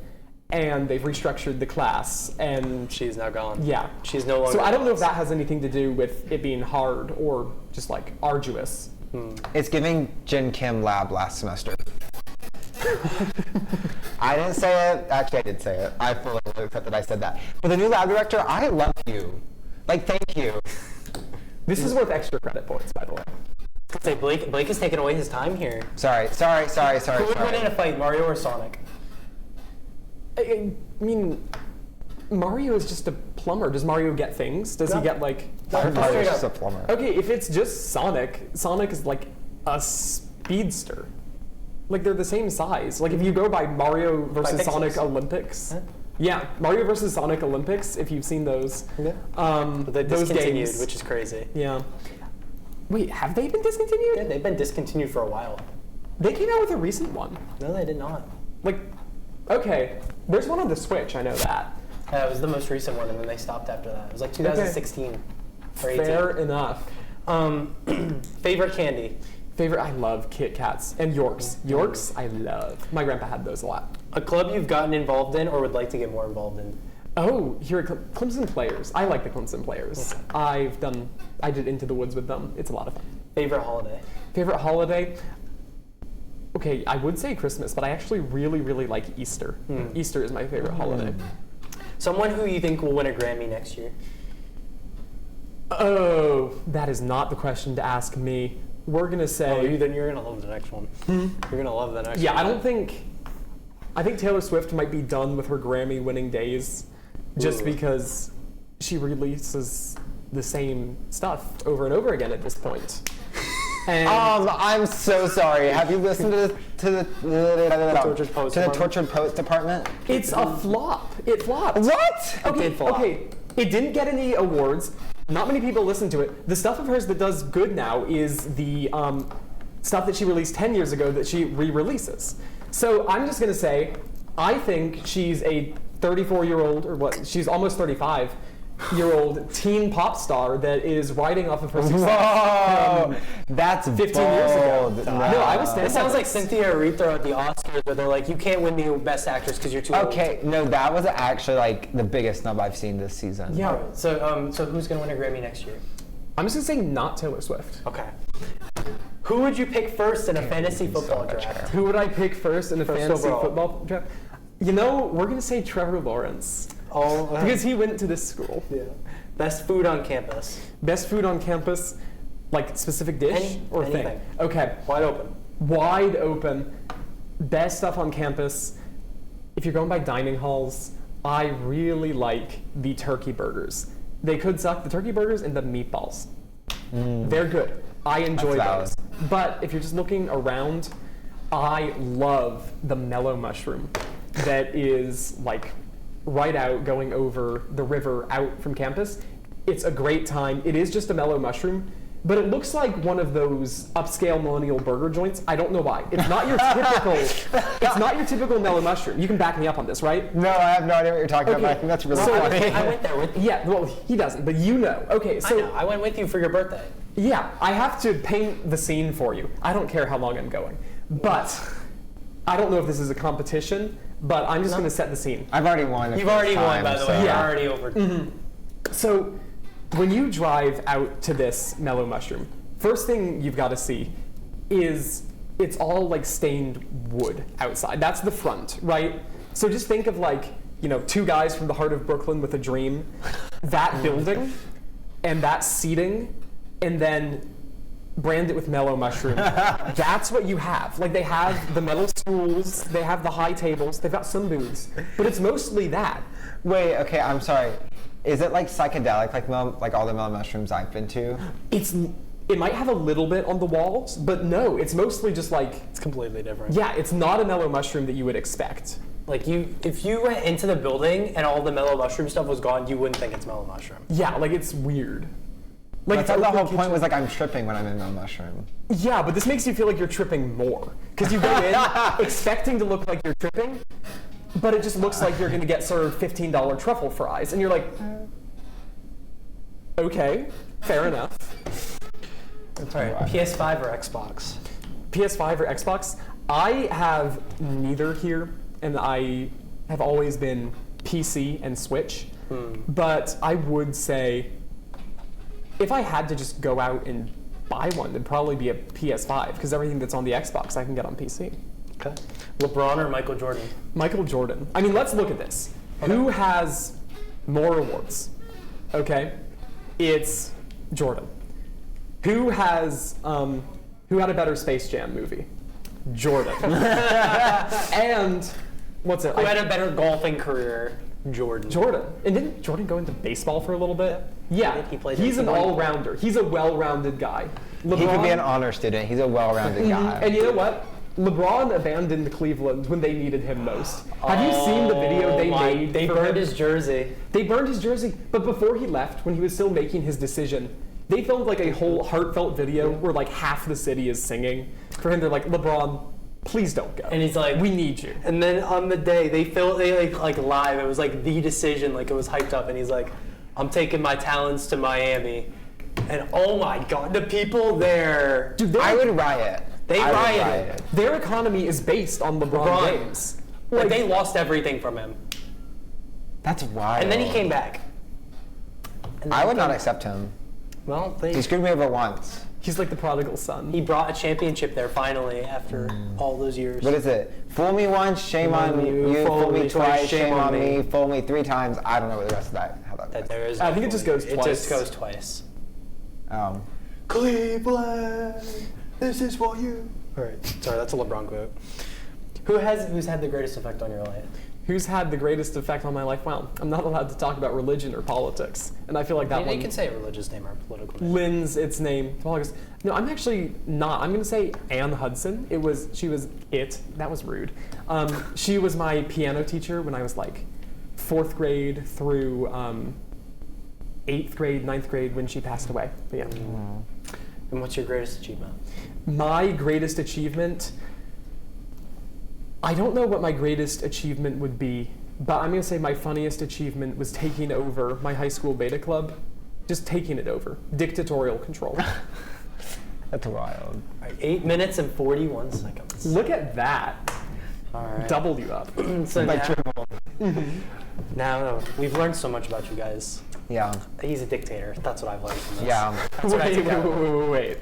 and they've restructured the class, and She's now gone. yeah. She's no longer. So I don't know if that has anything to do with it being hard or just like arduous. It's giving Jen Kim lab last semester. I didn't say it. Actually, I did say it. I fully accept that I said that. But the new lab director, I love you. Like, thank you. This is worth extra credit points, by the way. Say Blake has taken away his time here. Sorry. Who would win in a fight, Mario or Sonic? I mean, Mario is just a plumber. Does Mario get things? Does he get like... Mario's just a plumber. Okay, if it's just Sonic, Sonic is like a speedster. Like they're the same size. Like if you go by Mario versus pixels. Sonic Olympics. Huh? Yeah, Mario versus Sonic Olympics, if you've seen those. Yeah. But they those discontinued, games. which is crazy. Yeah. Wait, have they been discontinued? Yeah, they've been discontinued for a while. They came out with a recent one. No, they did not. Like, okay, there's one on the Switch, I know that. It was the most recent one, and then they stopped after that. It was like 2016 or 18. Fair enough. Favorite candy? Favorite, I love Kit Kats and Yorks. Yorks, I love. My grandpa had those a lot. A club you've gotten involved in or would like to get more involved in? Oh, here at Clemson Players. I like the Clemson Players. Okay. I did Into the Woods with them. It's a lot of fun. Favorite holiday? Favorite holiday? Okay, I would say Christmas, but I actually really, really like Easter. Easter is my favorite holiday. Someone who you think will win a Grammy next year? Oh, that is not the question to ask me. We're gonna say... Then you're gonna love the next one. You're gonna love the next one. Yeah, I think Taylor Swift might be done with her Grammy winning days just because she releases the same stuff over and over again at this point. And I'm so sorry. Have you listened to the Tortured Post to the Department? Tortured Post department? it's a flop. It flopped. What? Okay, did flop. okay. It didn't get any awards. Not many people listen to it. The stuff of hers that does good now is the stuff that she released 10 years ago that she re-releases. So I'm just gonna say, I think she's a 34-year-old, or what, she's almost 35-year-old teen pop star that is riding off of her success. Whoa, that's 15 years ago. bold. No, I will stand It sounds by like this. Cynthia Erivo at the Oscars, where they're like, you can't win the Best Actress because you're too old. Okay, no, that was actually like the biggest snub I've seen this season. Yeah. Alright, so who's gonna win a Grammy next year? I'm just gonna say not Taylor Swift. Okay. Who would you pick first in a fantasy so football much draft? hair. Who would I pick first in the First fantasy overall. football draft? You know, we're gonna say Trevor Lawrence Oh, because he went to this school. yeah. Best food on campus. Best food on campus, like specific dish or thing. Anything. Okay, Wide open. wide open. Best stuff on campus. If you're going by dining halls, I really like the turkey burgers. They could suck, the turkey burgers and the meatballs. They're good. I enjoy That's those. But if you're just looking around, I love the mellow mushroom that is like right out going over the river out from campus. It's a great time. It is just a mellow mushroom, but it looks like one of those upscale millennial burger joints. I don't know why. It's not your typical. It's not your typical mellow mushroom. You can back me up on this, right? No, I have no idea what you're talking about, Okay. but I think that's really So- funny. I went there with you. Yeah. Well, he doesn't, but you know. Okay. I So know. I went with you for your birthday. yeah, I have to paint the scene for you. I don't care how long I'm going, but I don't know if this is a competition. But I'm just going to set the scene. I've already won. the You've first already won, time, by the so- way. You're Yeah. already over. So, when you drive out to this mellow mushroom, first thing you've got to see is it's all like stained wood outside. That's the front, right? So just think of like, two guys from the heart of Brooklyn with a dream. That building and that seating, and then brand it with mellow mushroom. That's what you have. Like, they have the metal stools, they have the high tables, they've got some booths, but it's mostly that. Wait, okay, I'm sorry. Is it like psychedelic, like all the mellow mushrooms I've been to? It might have a little bit on the walls, but no, it's mostly just like... It's completely different. Yeah, it's not a mellow mushroom that you would expect. Like, if you went into the building and all the mellow mushroom stuff was gone, you wouldn't think it's mellow mushroom. Yeah, like, it's weird. Like, I thought the whole point was like I'm tripping when I'm in mellow mushroom. Yeah, but this makes you feel like you're tripping more. Because you go in expecting to look like you're tripping, but it just looks like you're going to get served $15 truffle fries. And you're like, okay, fair enough. All right, PS5 or Xbox? PS5 or Xbox? I have neither here, and I have always been PC and Switch. But I would say, if I had to just go out and buy one, it'd probably be a PS5, because everything that's on the Xbox I can get on PC. Okay. LeBron or Michael Jordan? Michael Jordan. I mean, let's look at this. Okay. Who has more awards? Okay, it's Jordan. Who had a better Space Jam movie? Jordan. And what's it? Who had a better golfing career? Jordan. And didn't Jordan go into baseball for a little bit? Yeah. He's an all-rounder. He's a well-rounded guy. LeBron, he could be an honor student. He's a well-rounded guy. And you know what? LeBron abandoned Cleveland when they needed him most. Have you seen the video they made? They burned his jersey. They burned his jersey. But before he left, when he was still making his decision, they filmed like a whole heartfelt video where like half the city is singing for him. They're like, LeBron, please don't go. And he's like, we need you. And then on the day they like live, it was like the decision, like it was hyped up, and he's like, I'm taking my talents to Miami. And oh my God, the people there. Dude, I would riot. They rioted. Their economy is based on LeBron James. Like, they lost everything from him. That's wild. And then he came back. I would not accept him. Well, he screwed me over once. He's like the prodigal son. He brought a championship there finally after all those years. What is it? Fool me once, shame on you. Fool me twice, shame on me. Fool me 3 times. I don't know what the rest of how that goes. There is I think it just goes twice. It just goes twice. Cleveland, this is for you. All right, sorry, that's a LeBron quote. Who's had the greatest effect on your life? Who's had the greatest effect on my life? Well, I'm not allowed to talk about religion or politics, and I feel like that one. You can say a religious name or a political name. Lends its name to politics. No, I'm actually not. I'm going to say Anne Hudson. She was it. That was rude. She was my piano teacher when I was like 4th grade through 8th grade, 9th grade when she passed away. But yeah. And what's your greatest achievement? My greatest achievement. I don't know what my greatest achievement would be, but I'm going to say my funniest achievement was taking over my high school beta club. Just taking it over. Dictatorial control. That's wild. All right, 8 minutes and 41 seconds. Look at that. All right. Doubled you up. So now we've learned so much about you guys. Yeah. He's a dictator. That's what I've learned from this. Yeah. That's what I took out. Wait.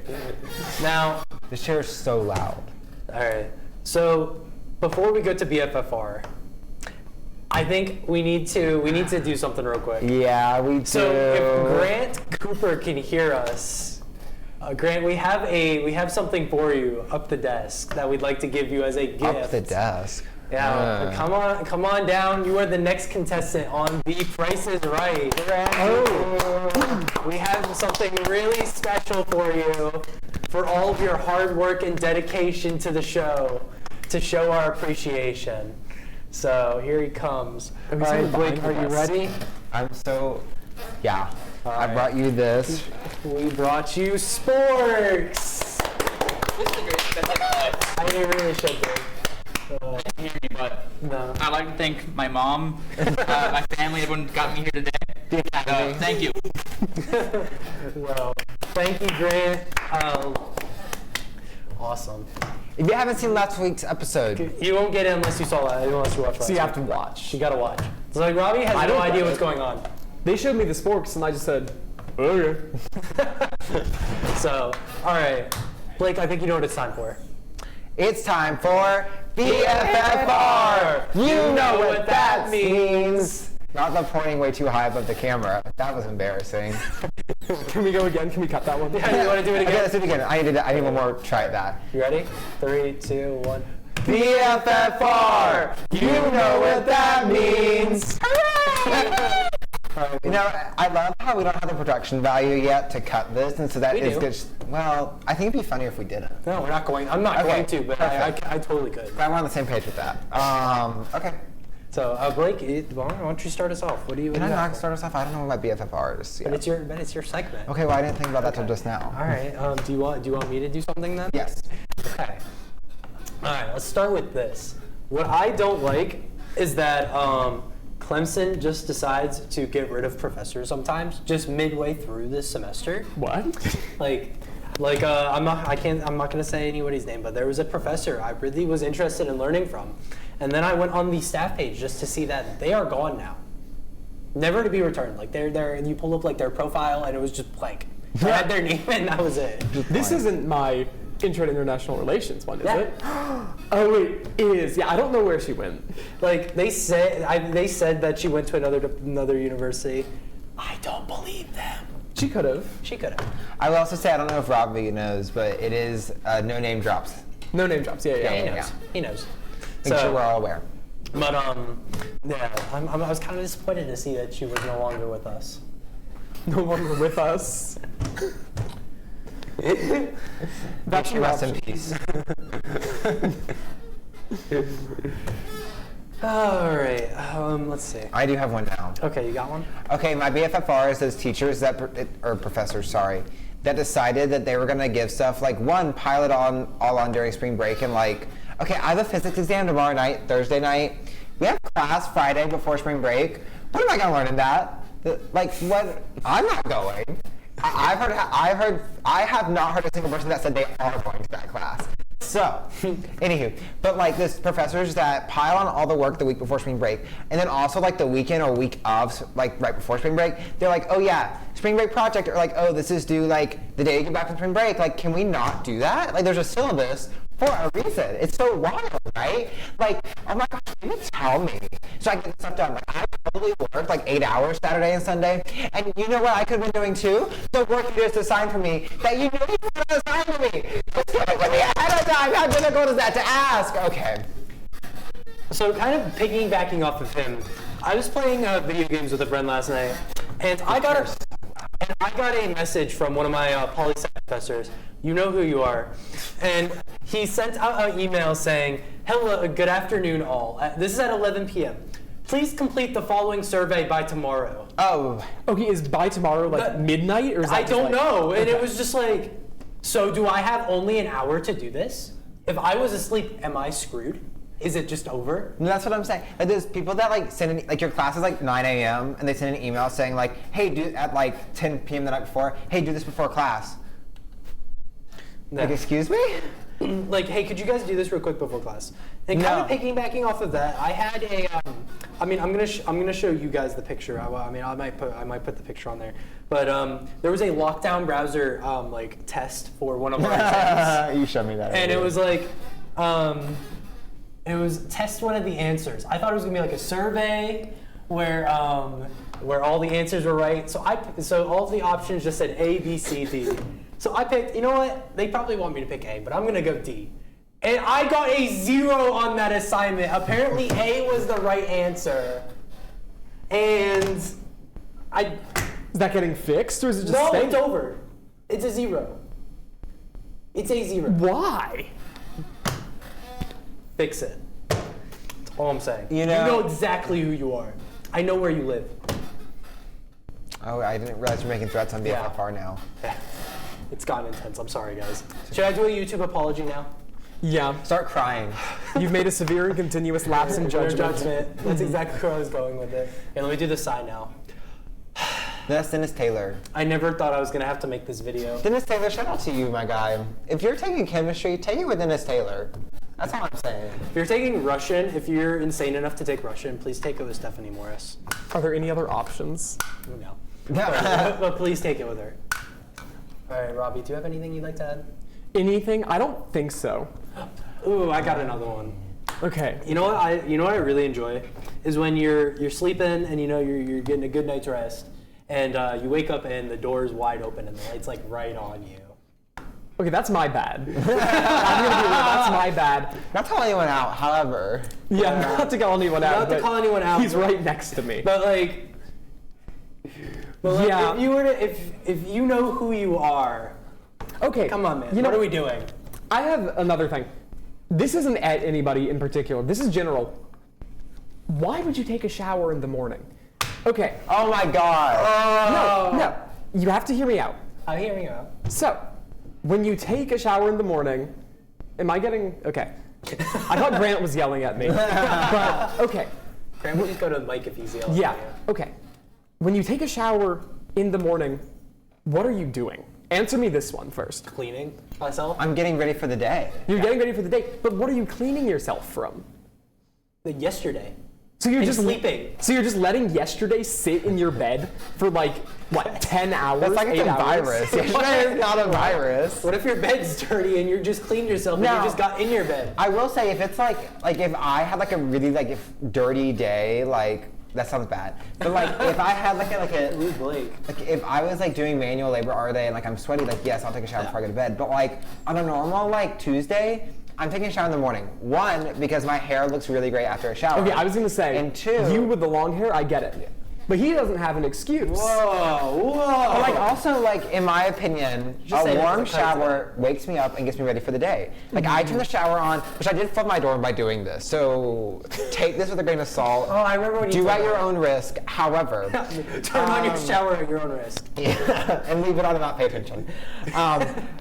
Now. This chair is so loud. All right. So before we go to BFFR, I think we need to do something real quick. Yeah, we do. So if Grant Cooper can hear us, Grant, we have something for you up the desk that we'd like to give you as a gift. Up the desk. Yeah, come on down. You are the next contestant on The Price is Right. Oh. We have something really special for you, for all of your hard work and dedication to the show, to show our appreciation. So here he comes. All right, Blake, are you ready? Yeah. I brought you this. We brought you sports. This is the greatest best of my life. I really should be. I didn't hear you, but No. I'd like to thank my mom, my family, everyone got me here today. Thank you. Well, thank you, Grant. Awesome. If you haven't seen last week's episode, You won't get it unless you saw that. Unless you watch. So you have to watch. You gotta watch. So like Robbie has no idea what's going on. They showed me the sports, and I just said, okay. So, all right, Blake, I think you know what it's time for. it's time for BFFR. You know what that means. Not the pointing way too high above the camera. That was embarrassing. Can we go again? Can we cut that one? Yeah, you want to do it Okay, again? let's do it again. I need one more try at that. You ready? 3, 2, 1. BFFR! You know what that means! You know, I love how we don't have the production value yet to cut this, and so that We is do. good. Well, I think it'd be funnier if we didn't. No, we're not going. I'm not Okay, going to, but I perfect. totally could. But we're on the same page with that. Okay. So, Blake, why don't you start us off? What do you? Can what I do you got not for- start us off? I don't know what my BFFR is. But Yet. it's your segment. Okay, well, I didn't think about that till just now. All right. Do you want me to do something then? Yes. Okay. All right. Let's start with this. What I don't like is that Clemson just decides to get rid of professors sometimes, just midway through this semester. What? I'm not gonna say anybody's name, but there was a professor I really was interested in learning from, and then I went on the staff page just to see that they are gone now, never to be returned. Like they're you pull up like their profile and it was just blank. I had their name and that was it. This isn't my intro to international relations one, is Yeah. it? Oh wait, it is. Yeah, I don't know where she went. Like they said that she went to another university. I don't believe them. She could have. She could have. I will also say, I don't know if Robbie knows, but it is no name drops. No name drops. Yeah, yeah. He yeah. knows. He knows. Make sure we're all aware. But yeah, I was kind of disappointed to see that she was no longer with us. No longer with us. May she rest in peace. All right. Let's see. I do have one now. Okay, you got one? Okay, my BFFR is those teachers that, or professors, sorry, that decided that they were gonna give stuff like pile it all on during spring break, and like, okay, I have a physics exam tomorrow night, Thursday night. We have class Friday before spring break. What am I gonna learn in that? Like, what? I'm not going. I have not heard a single person that said they are going to that class. So, anywho, but like this professors that pile on all the work the week before spring break, and then also like the weekend or week of, like right before spring break, they're like, oh yeah, spring break project, or like, oh, this is due like the day you get back from spring break. Like, can we not do that? Like, there's a syllabus for a reason. It's so wild, right? Like, oh my gosh, can you tell me? So I get stuff done. Like, I probably worked like 8 hours Saturday and Sunday, and you know what I could have been doing too? The work you just assigned for me that you knew you were going to assign to me. Just give it to me ahead of time. How difficult is that to ask? Okay. So kind of piggybacking off of him, I was playing video games with a friend last night, and I got a message from one of my poli-sci professors. You know who you are. And he sent out an email saying, hello, good afternoon all. This is at 11 p.m. Please complete the following survey by tomorrow. Oh, Okay, is by tomorrow like That- midnight, or is that I just, don't like- know. And it Okay. was just like, so do I have only an hour to do this? If I was asleep, am I screwed? Is it just over? no, that's what I'm saying. Like, there's people that like send like your class is like 9 a.m. and they send an email saying like, hey, do at like 10 p.m. the night before. Hey, do this before class. Like, excuse me? Like, hey, could you guys do this real quick before class? And No. kind of piggybacking off of that, I had a. I'm gonna show you guys the picture. I might put the picture on there. But there was a lockdown browser like test for one of our exams, You showed me that. and it earlier. was like, it was test one of the answers. I thought it was gonna be like a survey where all the answers were right. So all the options just said A, B, C, D. So I picked, you know what? They probably want me to pick A, but I'm gonna go D. And I got a 0 on that assignment. Apparently A was the right answer. And Is that getting fixed, or is it just no, staying? it's over. It's a 0. It's a 0. Why? Fix it. That's all I'm saying. You know- exactly who you are. I know where you live. Oh, I didn't realize you're making threats on Yeah. BFFR now. It's gotten intense. I'm sorry, guys. Should I do a YouTube apology now? Yeah. Start crying. You've made a severe and continuous lapse in judgment. That's exactly where I was going with it. And let me do the sign now. That's Dennis Taylor. I never thought I was gonna have to make this video. Dennis Taylor, shout out to you, my guy. If you're taking chemistry, take it with Dennis Taylor. That's all I'm saying. If you're taking Russian, if you're insane enough to take Russian, please take it with Stephanie Morris. Are there any other options? No. But please take it with her. All right, Robbie, do you have anything you'd like to add? Anything? I don't think so. Ooh, I got another one. Okay. You know what I really enjoy is when you're sleeping and you're getting a good night's rest, and you wake up and the door is wide open and the light's like right on you. Okay, that's my bad. I'm gonna be real, that's my bad. Not to call anyone out, however. Yeah, not to call anyone out. Not to but call anyone out. He's right next to me. But like, Yeah. if you were to, if you know who you are, Okay. come on, man. You know, What are we doing? I have another thing. This isn't at anybody in particular. This is general. Why would you take a shower in the morning? Okay. Oh my god. No. You have to hear me out. I'm hearing you out. So, when you take a shower in the morning, am I getting okay? I thought Grant was yelling at me, but okay. Grant, we'll just go to the mic if he's yelling. Yeah. at you. Okay. When you take a shower in the morning, what are you doing? Answer me this one first. Cleaning myself. I'm getting ready for the day. You're getting ready for the day, but what are you cleaning yourself from? Like yesterday. So you're And just sleeping. So you're just letting yesterday sit in your bed for like what 10 hours? That's like 8 it's a hours? virus. Yesterday is not a virus. What if your bed's dirty and you just cleaned yourself and No. you just got in your bed? I will say if it's like if I had like a really dirty day, like that sounds bad. But like if I had like a Ooh, Blake. like if I was like doing manual labor all day and like I'm sweaty, like yes, I'll take a shower before I go to bed. But like on a normal like Tuesday, I'm taking a shower in the morning. One, because my hair looks really great after a shower. Okay, I was gonna say. And two, you with the long hair, I get it. But he doesn't have an excuse. Whoa. But like also like in my opinion, Just say a it warm as a cousin. shower wakes me up and gets me ready for the day. Like I turn the shower on, which I did flood my door by doing this. So take this with a grain of salt. Oh, I remember when you do told at your me. own risk. However, Turn on your shower at your own risk. yeah, and leave it on and not pay attention.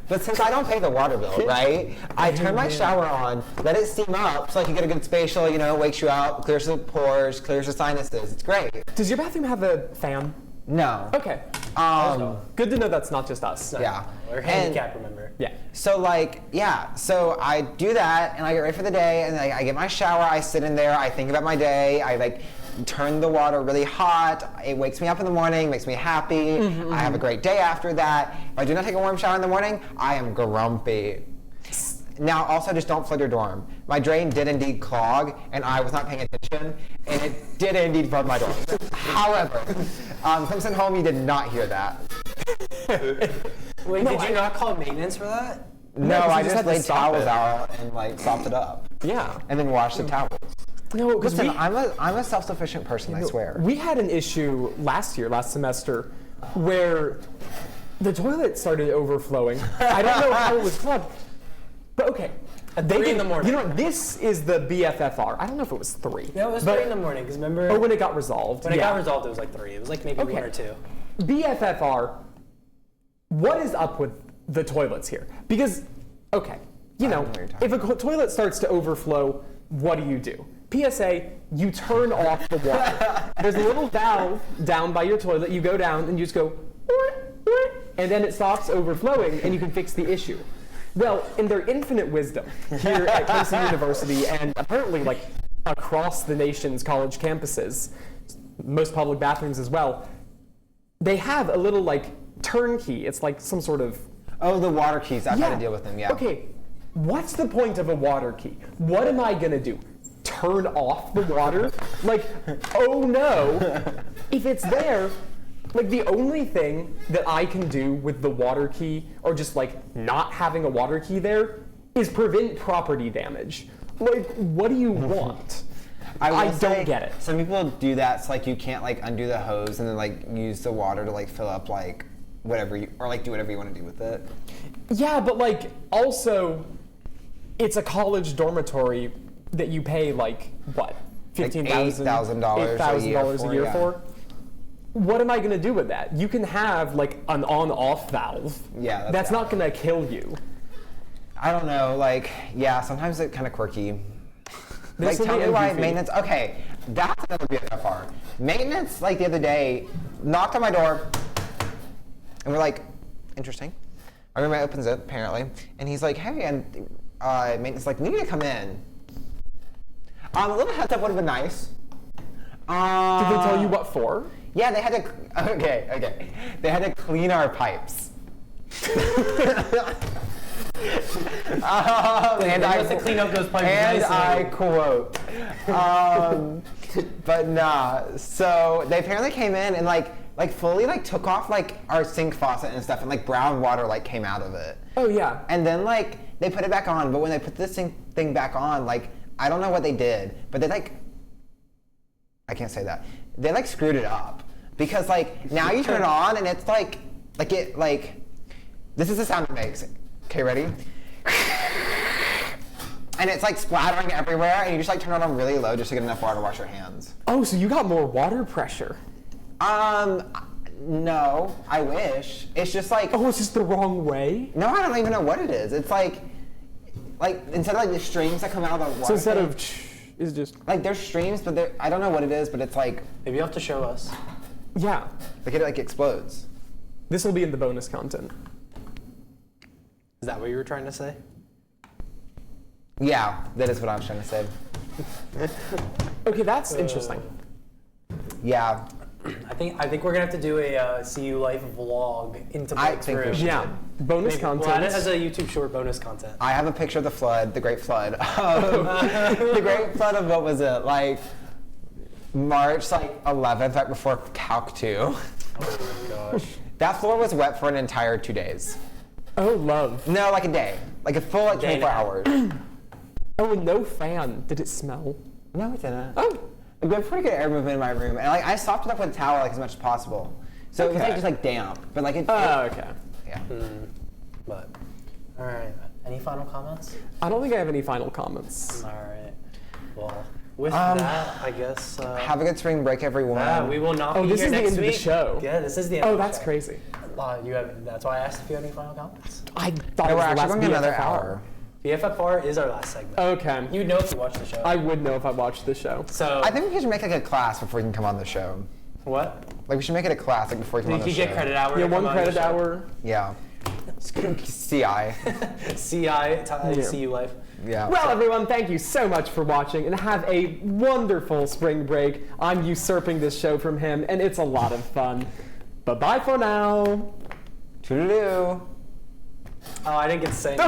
But since I don't pay the water bill, right? I turn my shower on, let it steam up so like you get a good spatial, wakes you up, clears the pores, clears the sinuses. It's great. Does your bathroom have a fan? No. Okay. Good to know that's not just us. Yeah. Or handicap, remember? Yeah. So so I do that and I get ready for the day and I get my shower, I sit in there, I think about my day, I like turn the water really hot, it wakes me up in the morning, makes me happy, I have a great day after that. If I do not take a warm shower in the morning, I am grumpy. Now also just don't flood your dorm. My drain did indeed clog and I was not paying attention and it did indeed flood my dorm. However, since at home you did not hear that. Wait, did you not call maintenance for that? No, 'cause I you just just had to laid stop towels it. out and like sopped it up. Yeah. And then washed the towels. No, because Listen, I'm a self-sufficient person, I swear. we had an issue last semester, where the toilet started overflowing. I don't know how it was clogged, but okay. At 3 in the morning. You know, this is the BFFR. I don't know if it was 3. No, it was but, 3 in the morning, because remember? Oh, when it got resolved. when it yeah. got resolved, it was like 3. It was like maybe Okay. 1 or 2. BFFR, what is up with the toilets here? Because, okay, you know, what you're talking if a toilet starts to overflow, what do? PSA, you turn off the water. There's a little valve down by your toilet. You go down and you just go, and then it stops overflowing and you can fix the issue. Well, in their infinite wisdom here at Clemson University and apparently like across the nation's college campuses, most public bathrooms as well, they have a little like turnkey. It's like some sort of Oh, the water keys. I've had to deal with them, yeah. Okay, what's the point of a water key? What am I gonna do? Turn off the water? Like, oh no. If it's there, like the only thing that I can do with the water key, or just like not having a water key there, is prevent property damage. Like, what do you want? I will say, don't get it. Some people do that, so like you can't like undo the hose and then like use the water to like fill up like whatever you, or like do whatever you want to do with it. Yeah, but like also, it's a college dormitory that you pay like what, $15,000, $8,000 a year for. What am I gonna do with that? You can have like an on-off valve. Yeah, that's not gonna kill you. I don't know, like, yeah, sometimes it's kind of quirky. There's Like, tell me something why goofy. maintenance, okay, that's another BFFR. Maintenance, like the other day, knocked on my door, and we're like, interesting. Our roommate opens it, apparently, and he's like, hey, and maintenance like, we need to come in. A little heads up would have been nice. Did they tell you what for? Yeah, they had to, okay. They had to clean our pipes. And They must have cleaned up those pipes and nicely. I quote. But nah. So they apparently came in and like fully like took off like our sink faucet and stuff, and like brown water like came out of it. Oh yeah. And then like they put it back on, but when they put this thing back on, like I don't know what they did, but they like I can't say that. They like screwed it up because like now you turn it on and it's like this is the sound it makes. Okay, ready? And it's like splattering everywhere, and you just like turn it on really low just to get enough water to wash your hands. Oh, so you got more water pressure. No, I wish. It's just like Oh, it's just the wrong way? no, I don't even know what it is. It's like instead of like the streams that come out of the water. So instead thing, of is just like there's streams, but I don't know what it is, but it's like Maybe you have to show us. yeah. it like explodes. This will be in the bonus content. Is that what you were trying to say? Yeah, that is what I was trying to say. Okay, that's interesting. Yeah, I think we're gonna have to do a CU Life vlog into I Blake's think we room. should. Yeah. Bonus Maybe. We'll add it content. as a YouTube short bonus content. I have a picture of the flood, the Great Flood. The Great Flood of what was it? Like March 11th, right before Calc 2. Oh my gosh. That floor was wet for an entire 2 days. Oh, love. No, like a day. Like a full like Day and 24 a half. hours. Oh, and no fan. Did it smell? No, it didn't. Oh. Like, we had pretty good air movement in my room, and like I sopped it up with a towel like as much as possible. So it was like Okay. just like damp, but like it. Oh, okay. Yeah. But all right. Any final comments? I don't think I have any final comments. All right. Well, with that, I guess. Have a good spring break, everyone. we will not Oh, be this here is the next end of the week. show. Yeah, this is the end. Oh, of the that's show. crazy. You have. That's why I asked if you had any final comments. I thought No, it we're was the actually last going another BFFR. hour. BFFR is our last segment. Okay. You'd know if you watched the show. I would know if I watched the show. So I think we should make like a class before you can come on the show. what? Like we should make it a class like before you come You on the could show. get credit hour. Yeah, to come one on the credit show. hour. Yeah. CI. CU Life. Yeah. Well, everyone, thank you so much for watching, and have a wonderful spring break. I'm usurping this show from him, and it's a lot of fun. Bye-bye for now. Toodaloo. Oh, I didn't get to say anything.